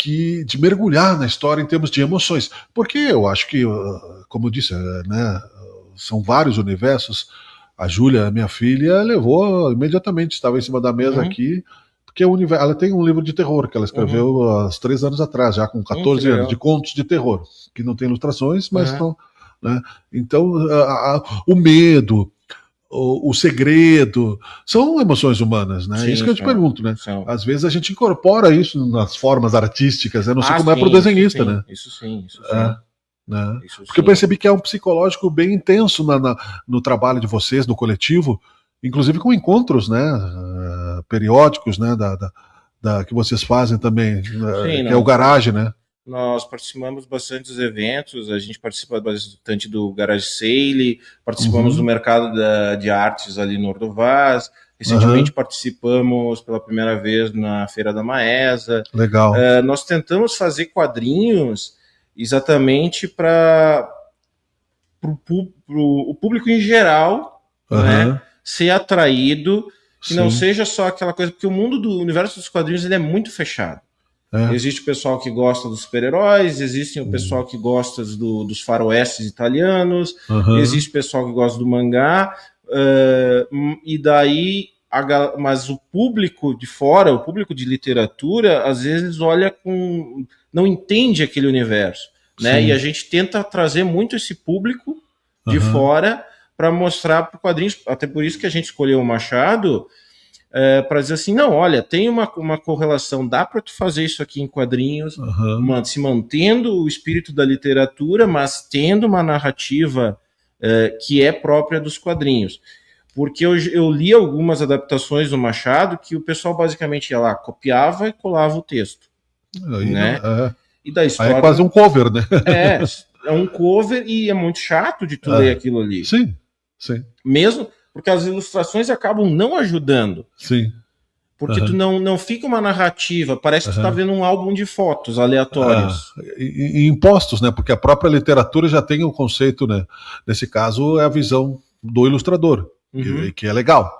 Speaker 1: mergulhar na história em termos de emoções. Porque eu acho que, como eu disse, né, são vários universos. A Júlia, minha filha, levou imediatamente, estava em cima da mesa aqui, porque ela tem um livro de terror que ela escreveu há 3 anos atrás, já com 14 anos, de contos de terror, que não tem ilustrações, mas estão... Né? Então, o medo, o segredo, são emoções humanas, né? Isso que eu te pergunto, né? Às vezes a gente incorpora isso nas formas artísticas, eu não sei como é para o desenhista, né?
Speaker 7: Isso sim.
Speaker 1: Né? Porque eu percebi que é um psicológico bem intenso no trabalho de vocês, no coletivo, inclusive com encontros, né, periódicos, né, que vocês fazem também, que é o Garage, né?
Speaker 7: Nós participamos bastante dos eventos, a gente participa bastante do Garage Sale, participamos do mercado de artes ali no Ordovaz, recentemente participamos pela primeira vez na Feira da Maesa.
Speaker 1: Legal.
Speaker 7: Nós tentamos fazer quadrinhos exatamente para o público em geral, né, ser atraído, que não seja só aquela coisa, porque o mundo do universo dos quadrinhos ele é muito fechado. Existe o pessoal que gosta dos super-heróis, existe o pessoal que gosta dos faroestes italianos, existe o pessoal que gosta do mangá, e daí mas o público de fora, o público de literatura, às vezes olha não entende aquele universo, né? E a gente tenta trazer muito esse público de fora para mostrar para quadrinhos, até por isso que a gente escolheu o Machado, para dizer assim, não, olha, tem uma correlação, dá para tu fazer isso aqui em quadrinhos, se mantendo o espírito da literatura, mas tendo uma narrativa que é própria dos quadrinhos. Porque eu li algumas adaptações do Machado que o pessoal basicamente ia lá, copiava e colava o texto. Né? E da história...
Speaker 1: Aí é quase um cover, né?
Speaker 7: É um cover e é muito chato de tu ler aquilo ali.
Speaker 1: Sim.
Speaker 7: Mesmo porque as ilustrações acabam não ajudando.
Speaker 1: Sim.
Speaker 7: Porque tu não fica uma narrativa, parece que tu tá vendo um álbum de fotos aleatórios.
Speaker 1: E impostos, né? Porque a própria literatura já tem o conceito, né? Nesse caso, é a visão do ilustrador, que é legal.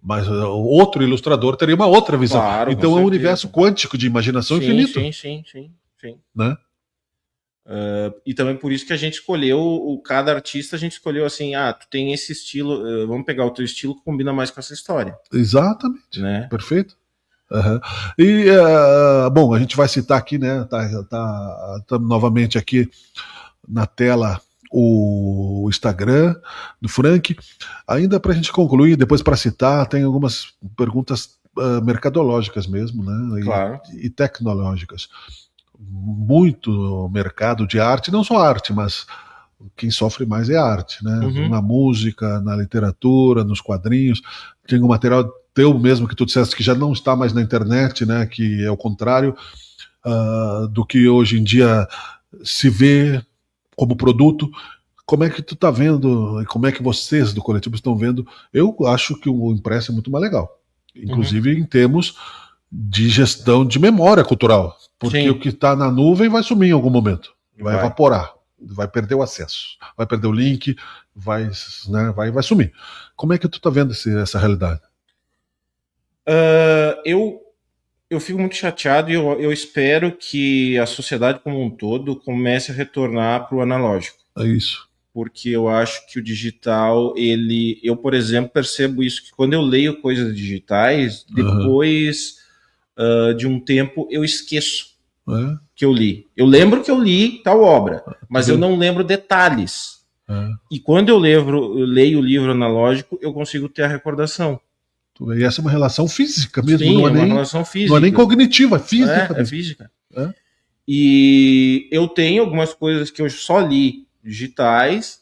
Speaker 1: Mas o outro ilustrador teria uma outra visão.
Speaker 7: Claro,
Speaker 1: então
Speaker 7: com
Speaker 1: é um
Speaker 7: certeza.
Speaker 1: universo quântico de imaginação infinito.
Speaker 7: Sim.
Speaker 1: Né?
Speaker 7: E também por isso que a gente escolheu, cada artista a gente escolheu assim, tu tem esse estilo, vamos pegar o teu estilo que combina mais com essa história.
Speaker 1: Exatamente.
Speaker 7: Né?
Speaker 1: Perfeito. E, bom, a gente vai citar aqui, né? Tá novamente aqui na tela o Instagram do Frank. Ainda para a gente concluir, depois para citar, tem algumas perguntas mercadológicas mesmo, né?
Speaker 7: Claro.
Speaker 1: E tecnológicas. Muito mercado de arte, não só arte, mas quem sofre mais é a arte, né? Na música, na literatura, nos quadrinhos. Tem um material teu mesmo que tu disseste que já não está mais na internet, né? Que é o contrário do que hoje em dia se vê como produto. Como é que tu tá vendo, e como é que vocês do coletivo estão vendo? Eu acho que o impresso é muito mais legal, inclusive em termos de gestão de memória cultural, porque
Speaker 7: Sim.
Speaker 1: o que está na nuvem vai sumir em algum momento, vai evaporar, vai perder o acesso, vai perder o link, vai sumir. Como é que tu tá vendo essa realidade?
Speaker 7: Eu fico muito chateado e eu espero que a sociedade como um todo comece a retornar para o analógico.
Speaker 1: É isso.
Speaker 7: Porque eu acho que o digital, eu, por exemplo, percebo isso, que quando eu leio coisas digitais, depois de um tempo eu esqueço que eu li. Eu lembro que eu li tal obra, mas eu não lembro detalhes. E quando eu leio o livro analógico, eu consigo ter a recordação.
Speaker 1: E essa é uma relação física mesmo.
Speaker 7: Sim,
Speaker 1: não é
Speaker 7: uma
Speaker 1: nem,
Speaker 7: relação física.
Speaker 1: Não é nem cognitiva, é física.
Speaker 7: É física. E eu tenho algumas coisas que eu só li digitais,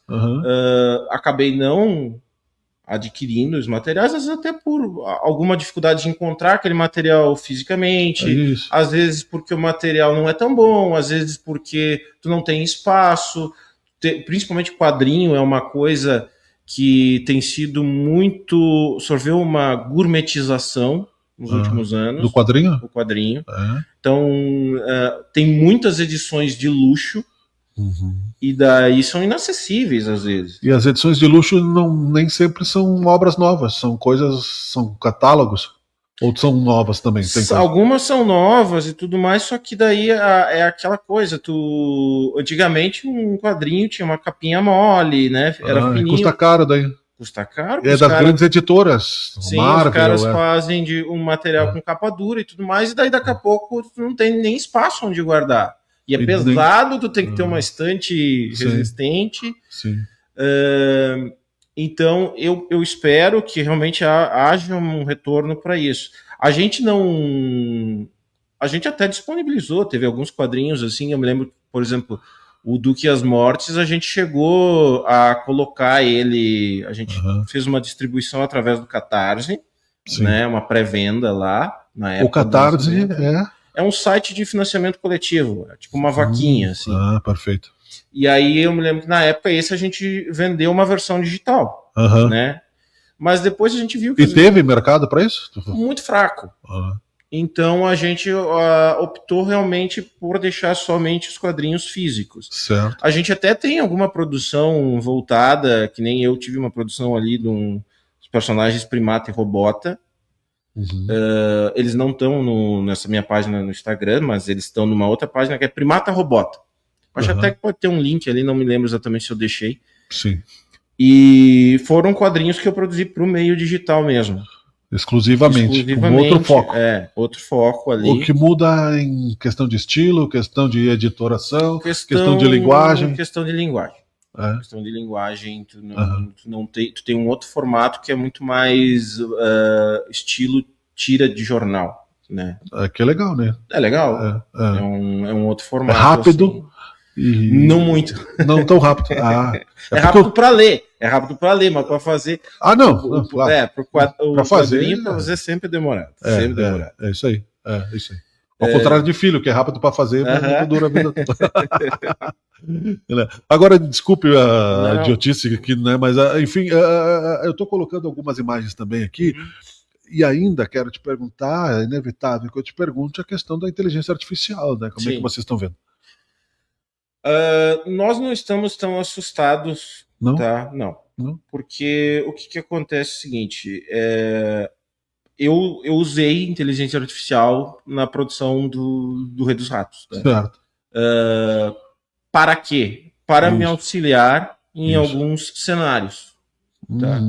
Speaker 7: acabei não adquirindo os materiais, às vezes até por alguma dificuldade de encontrar aquele material fisicamente, às vezes porque o material não é tão bom, às vezes porque tu não tem espaço, principalmente quadrinho é uma coisa que tem sido muito, sofreu uma gourmetização nos últimos anos.
Speaker 1: Do quadrinho?
Speaker 7: O quadrinho. Então, tem muitas edições de luxo, e daí são inacessíveis às vezes.
Speaker 1: E as edições de luxo nem sempre são obras novas, são catálogos, ou são novas também?
Speaker 7: Algumas são novas e tudo mais, só que daí é aquela coisa, antigamente um quadrinho tinha uma capinha mole, né? Era fininho.
Speaker 1: Custa caro daí.
Speaker 7: Custa caro.
Speaker 1: É das grandes editoras.
Speaker 7: Sim,
Speaker 1: Marvel,
Speaker 7: os caras fazem um material com capa dura e tudo mais, e daí daqui a pouco tu não tem nem espaço onde guardar. E é pesado, tu tem que ter uma estante resistente.
Speaker 1: Sim.
Speaker 7: Então, eu espero que realmente haja um retorno para isso. A gente até disponibilizou, teve alguns quadrinhos assim, eu me lembro, por exemplo, o Duque e as Mortes, a gente chegou a colocar ele, a gente fez uma distribuição através do Catarse, né, uma pré-venda lá, na época.
Speaker 1: O Catarse
Speaker 7: é um site de financiamento coletivo, é tipo uma vaquinha, assim.
Speaker 1: Perfeito.
Speaker 7: E aí eu me lembro que na época a gente vendeu uma versão digital, né? Mas depois a gente viu que...
Speaker 1: E teve mercado para isso?
Speaker 7: Muito fraco. Então a gente optou realmente por deixar somente os quadrinhos físicos.
Speaker 1: Certo.
Speaker 7: A gente até tem alguma produção voltada, que nem eu tive uma produção ali de uns personagens Primata e Robota. Eles não estão nessa minha página no Instagram, mas eles estão numa outra página que é Primata Robota. Acho até que pode ter um link ali, não me lembro exatamente se eu deixei.
Speaker 1: Sim.
Speaker 7: E foram quadrinhos que eu produzi para o meio digital mesmo.
Speaker 1: Exclusivamente. Com outro foco.
Speaker 7: Outro foco ali.
Speaker 1: O que muda em questão de estilo, questão de editoração, questão de linguagem.
Speaker 7: Questão de linguagem. Questão de linguagem, tu tem um outro formato que é muito mais estilo tira de jornal, né?
Speaker 1: Que é legal, né?
Speaker 7: É legal. É um outro formato.
Speaker 1: É rápido.
Speaker 7: Assim. Não muito.
Speaker 1: Não tão rápido.
Speaker 7: É rápido para ler. É rápido para ler, mas para fazer.
Speaker 1: Não. Claro.
Speaker 7: Para fazer. Para fazer sempre demorado. Sempre demorado.
Speaker 1: É isso aí. Isso aí. Ao contrário de filho, que é rápido para fazer, mas não dura a vida toda. Agora, desculpe a idiotice aqui, né? Mas, enfim, eu estou colocando algumas imagens também aqui. E ainda quero te perguntar, é inevitável que eu te pergunte a questão da inteligência artificial, né? Como é que
Speaker 7: Sim.
Speaker 1: vocês estão vendo?
Speaker 7: Nós não estamos tão assustados,
Speaker 1: Não?
Speaker 7: tá? Não.
Speaker 1: Não?
Speaker 7: Porque o que acontece é o seguinte, eu usei inteligência artificial na produção do Rei dos Ratos. Né?
Speaker 1: Certo.
Speaker 7: Para quê? Para me
Speaker 1: Isso.
Speaker 7: auxiliar em
Speaker 1: Isso.
Speaker 7: alguns cenários. Tá?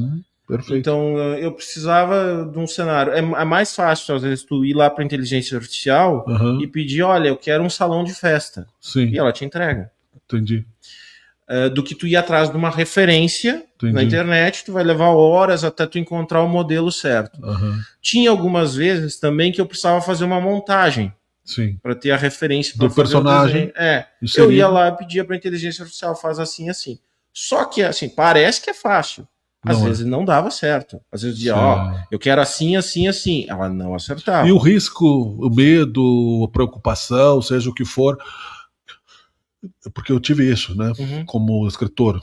Speaker 1: Perfeito.
Speaker 7: Então, eu precisava de um cenário. É mais fácil, às vezes, tu ir lá para a inteligência artificial
Speaker 1: Aham.
Speaker 7: e pedir, olha, eu quero um salão de festa.
Speaker 1: Sim,
Speaker 7: E ela te entrega.
Speaker 1: entendi.
Speaker 7: Do que tu ir atrás de uma referência
Speaker 1: Entendi.
Speaker 7: na internet, tu vai levar horas até tu encontrar o modelo certo.
Speaker 1: Aham.
Speaker 7: Tinha algumas vezes também que eu precisava fazer uma montagem
Speaker 1: Sim.
Speaker 7: para ter a referência pra
Speaker 1: Do
Speaker 7: fazer o
Speaker 1: personagem.
Speaker 7: desenho.
Speaker 1: Isso
Speaker 7: Eu
Speaker 1: seria-
Speaker 7: ia lá e pedia para a inteligência artificial, faz assim, assim. Só que, assim, parece que é fácil. Às
Speaker 1: Não é.
Speaker 7: vezes não dava certo. Às vezes dizia,
Speaker 1: Sim.
Speaker 7: ó, eu quero assim, assim, assim. Ela não acertava.
Speaker 1: E o risco, o medo, a preocupação, seja o que for, porque eu tive isso, né?
Speaker 7: Uhum.
Speaker 1: Como escritor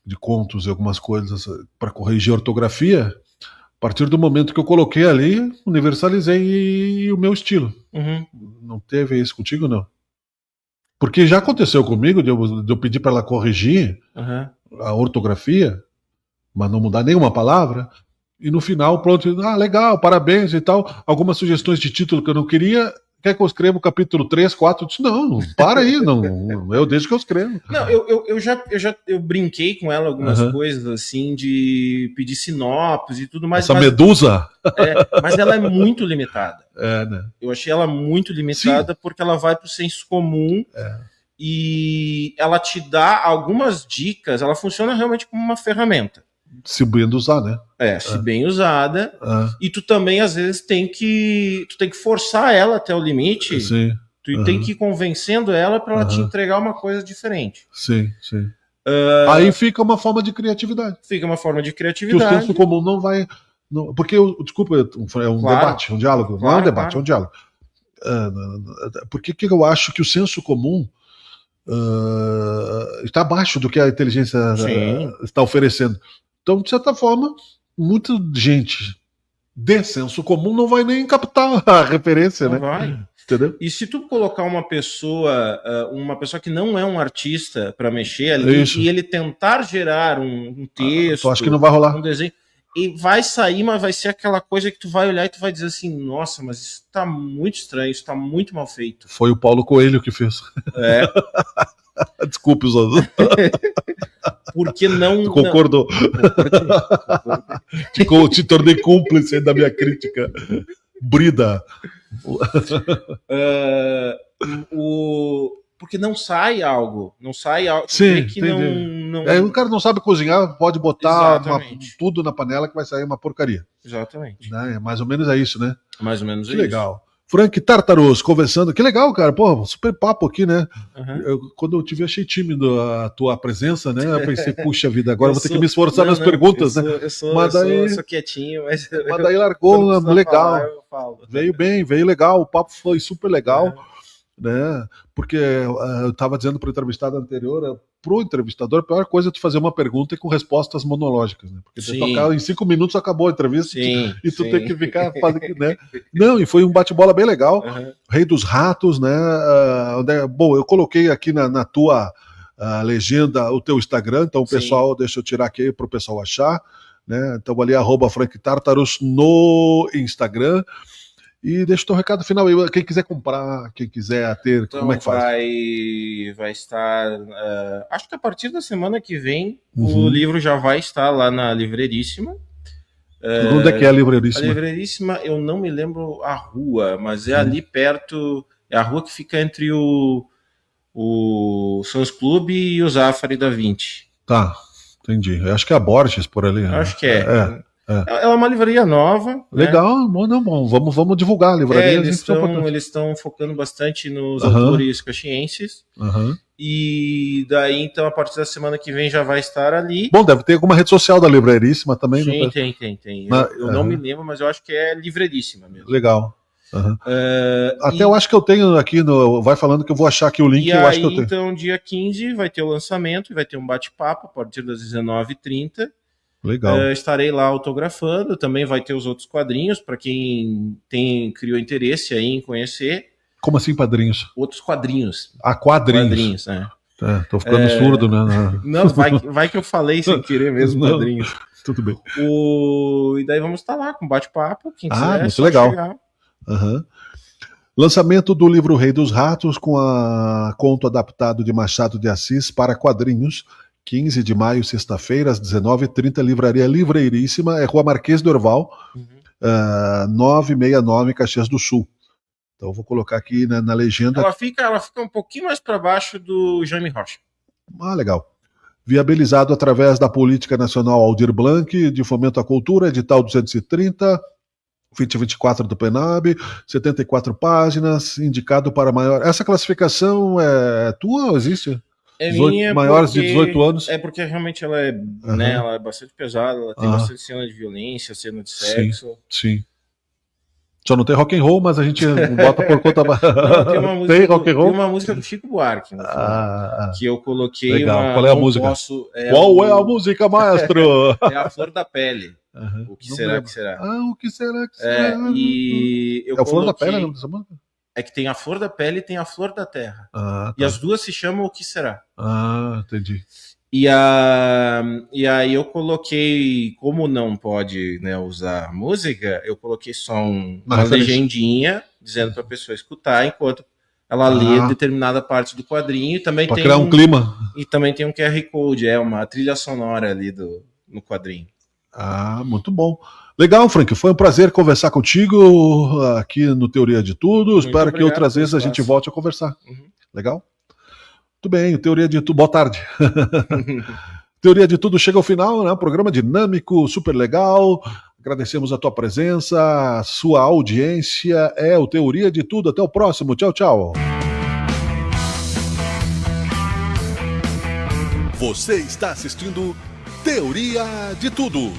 Speaker 1: de contos e algumas coisas para corrigir a ortografia, a partir do momento que eu coloquei ali, universalizei o meu estilo.
Speaker 7: Uhum.
Speaker 1: Não teve isso contigo, não? Porque já aconteceu comigo de eu pedir para ela corrigir
Speaker 7: Uhum.
Speaker 1: a ortografia, mas não mudar nenhuma palavra, e no final, pronto, legal, parabéns e tal. Algumas sugestões de título que eu não queria. Quer que eu escreva o capítulo 3, 4? Eu disse, não, para aí, não, eu deixo que eu escrevo.
Speaker 7: Não, eu já brinquei com ela algumas
Speaker 1: Uhum.
Speaker 7: coisas assim de pedir sinopse e tudo mais,
Speaker 1: Essa
Speaker 7: mas,
Speaker 1: medusa?
Speaker 7: mas ela é muito limitada.
Speaker 1: É, né?
Speaker 7: Eu achei ela muito limitada porque ela vai para o senso comum e ela te dá algumas dicas. Ela funciona realmente como uma ferramenta.
Speaker 1: Se bem usar, né?
Speaker 7: Se bem usada.
Speaker 1: Ah,
Speaker 7: E tu também, às vezes, tem que forçar ela até o limite.
Speaker 1: sim,
Speaker 7: Tu tem que ir convencendo ela para ela te
Speaker 1: Uhum.
Speaker 7: entregar uma coisa diferente.
Speaker 1: sim. Aí fica uma forma de criatividade.
Speaker 7: Fica uma forma de
Speaker 1: Que o
Speaker 7: criatividade.
Speaker 1: senso comum não vai. Porque, desculpa, é um
Speaker 7: Claro.
Speaker 1: debate, um diálogo. Não é um
Speaker 7: Claro,
Speaker 1: debate,
Speaker 7: claro.
Speaker 1: é um diálogo. Porque que eu acho que o senso comum está abaixo do que a inteligência
Speaker 7: Sim.
Speaker 1: está oferecendo. Então, de certa forma, muita gente de senso comum não vai nem captar a referência,
Speaker 7: Não
Speaker 1: né?
Speaker 7: vai.
Speaker 1: Entendeu?
Speaker 7: E se tu colocar uma pessoa que não é um artista para mexer ali
Speaker 1: Isso.
Speaker 7: e ele tentar gerar um texto,
Speaker 1: Eu acho que não vai rolar.
Speaker 7: um desenho, e vai sair, mas vai ser aquela coisa que tu vai olhar e tu vai dizer assim, nossa, mas isso tá muito estranho, isso tá muito mal feito.
Speaker 1: Foi o Paulo Coelho que fez. Desculpe os outros.
Speaker 7: Porque não...
Speaker 1: Tu concordou. Te tornei cúmplice da minha crítica. Brida.
Speaker 7: Porque não sai algo. Não sai algo. tu
Speaker 1: Sim,
Speaker 7: vê que
Speaker 1: entendi.
Speaker 7: não...
Speaker 1: O cara não sabe cozinhar, pode botar
Speaker 7: Exatamente.
Speaker 1: tudo na panela que vai sair uma porcaria.
Speaker 7: Exatamente.
Speaker 1: Né? Mais ou menos é isso, né?
Speaker 7: Mais ou menos
Speaker 1: Que
Speaker 7: isso.
Speaker 1: legal. Frank Tartaros conversando. Que legal, cara. Pô, super papo aqui, né?
Speaker 7: Uhum.
Speaker 1: Quando eu te vi, achei tímido a tua presença, né? Eu pensei, puxa vida, agora eu vou ter que me esforçar
Speaker 7: Não,
Speaker 1: nas perguntas, né?
Speaker 7: Eu sou
Speaker 1: Mas
Speaker 7: quietinho, mas
Speaker 1: daí largou,
Speaker 7: quando precisa
Speaker 1: legal.
Speaker 7: falar, eu falo.
Speaker 1: Veio bem, veio legal. O papo foi super legal, né? Porque eu estava dizendo para o entrevistado anterior, para o entrevistador, a pior coisa é tu fazer uma pergunta e com respostas monológicas, né? Porque
Speaker 7: Sim.
Speaker 1: em 5 minutos acabou a entrevista
Speaker 7: Sim,
Speaker 1: e tu
Speaker 7: sim.
Speaker 1: tem que ficar fazendo, né? Não, e foi um bate-bola bem legal.
Speaker 7: Uhum.
Speaker 1: Rei dos Ratos, né? Bom, eu coloquei aqui na tua legenda o teu Instagram, então o
Speaker 7: Sim.
Speaker 1: pessoal, deixa eu tirar aqui para o pessoal achar, né? Então ali @Frank Tartaros no Instagram. E deixa o teu recado final aí. Quem quiser comprar, quem quiser ter,
Speaker 7: Então
Speaker 1: como é que faz?
Speaker 7: vai estar. Acho que a partir da semana que vem
Speaker 1: Uhum.
Speaker 7: o livro já vai estar lá na Livreiríssima.
Speaker 1: Onde é que é a
Speaker 7: A
Speaker 1: Livreiríssima?
Speaker 7: Livreiríssima, eu não me lembro a rua, mas é ali perto. É a rua que fica entre o Sons Clube e o Zafari da 20.
Speaker 1: Tá, entendi. Eu acho que é a Borges por ali. Né?
Speaker 7: Acho que é.
Speaker 1: É.
Speaker 7: Ela é uma livraria nova. Né?
Speaker 1: Legal, bom. Vamos divulgar a livraria.
Speaker 7: Eles estão focando bastante nos
Speaker 1: Aham.
Speaker 7: autores caxienses.
Speaker 1: Uhum.
Speaker 7: E daí, então, a partir da semana que vem já vai estar ali.
Speaker 1: Bom, deve ter alguma rede social da Livreiríssima também.
Speaker 7: Sim,
Speaker 1: né?
Speaker 7: tem.
Speaker 1: Na-
Speaker 7: Eu não me lembro, mas eu acho que é Livreiríssima mesmo.
Speaker 1: Legal. Uhum. Até
Speaker 7: E-
Speaker 1: eu acho que eu tenho aqui vai falando que eu vou achar aqui o link.
Speaker 7: E
Speaker 1: Eu
Speaker 7: aí,
Speaker 1: acho que eu tenho.
Speaker 7: então, dia 15 vai ter o lançamento, vai ter um bate-papo a partir das 19h30.
Speaker 1: Legal.
Speaker 7: Estarei lá autografando, também vai ter os outros quadrinhos, para quem criou interesse aí em conhecer.
Speaker 1: Como assim, padrinhos?
Speaker 7: Outros quadrinhos.
Speaker 1: Ah, quadrinhos.
Speaker 7: Quadrinhos, né?
Speaker 1: Tô ficando surdo, né?
Speaker 7: Não, vai que eu falei sem querer mesmo,
Speaker 1: Não.
Speaker 7: quadrinhos.
Speaker 1: Tudo bem.
Speaker 7: E daí vamos estar lá com bate-papo. Quem quiser,
Speaker 1: muito
Speaker 7: só
Speaker 1: legal.
Speaker 7: chegar.
Speaker 1: Aham. Lançamento do livro Rei dos Ratos com a conto adaptado de Machado de Assis para quadrinhos. 15 de maio, sexta-feira, às 19h30, livraria Livreiríssima, é Rua Marquês do Orval, 969, Caxias do Sul. Então eu vou colocar aqui na legenda.
Speaker 7: Ela fica um pouquinho mais para baixo do Jaime Rocha.
Speaker 1: Ah, legal. Viabilizado através da Política Nacional Aldir Blanc, de Fomento à Cultura, edital 230, 2024 do PENAB, 74 páginas, indicado para maior. Essa classificação é tua ou existe?
Speaker 7: É minha,
Speaker 1: maiores de 18 anos?
Speaker 7: É porque realmente ela é, né, ela é bastante pesada, ela tem bastante cena de violência, cena de sexo.
Speaker 1: Sim. Só não tem rock and roll, mas a gente bota por conta.
Speaker 7: Não, tem uma música,
Speaker 1: tem rock and roll?
Speaker 7: Tem uma música do Chico Buarque, no final, que eu coloquei.
Speaker 1: Legal. Qual é a música?
Speaker 7: Qual
Speaker 1: é a música, maestro?
Speaker 7: É A Flor da Pele. O que será que será?
Speaker 1: O que será que será?
Speaker 7: E eu
Speaker 1: é a Flor da Pele, não dessa música?
Speaker 7: É que tem a Flor da Pele e tem a Flor da Terra.
Speaker 1: Tá.
Speaker 7: E as duas se chamam O Que Será.
Speaker 1: Entendi.
Speaker 7: E aí eu coloquei, como não pode, né, usar música, eu coloquei só uma legendinha dizendo para a pessoa escutar enquanto ela lê determinada parte do quadrinho. E também
Speaker 1: para criar um clima.
Speaker 7: E também tem um QR Code, uma trilha sonora ali no quadrinho.
Speaker 1: Muito bom. Legal, Frank, foi um prazer conversar contigo aqui no Teoria de Tudo. Muito Espero que outras vezes a gente volte a conversar. Legal? Muito bem, Teoria de Tudo. Boa tarde. Teoria de Tudo chega ao final, né? Um programa dinâmico, super legal. Agradecemos a tua presença, a sua audiência. É o Teoria de Tudo. Até o próximo. Tchau, tchau.
Speaker 2: Você está assistindo Teoria de Tudo.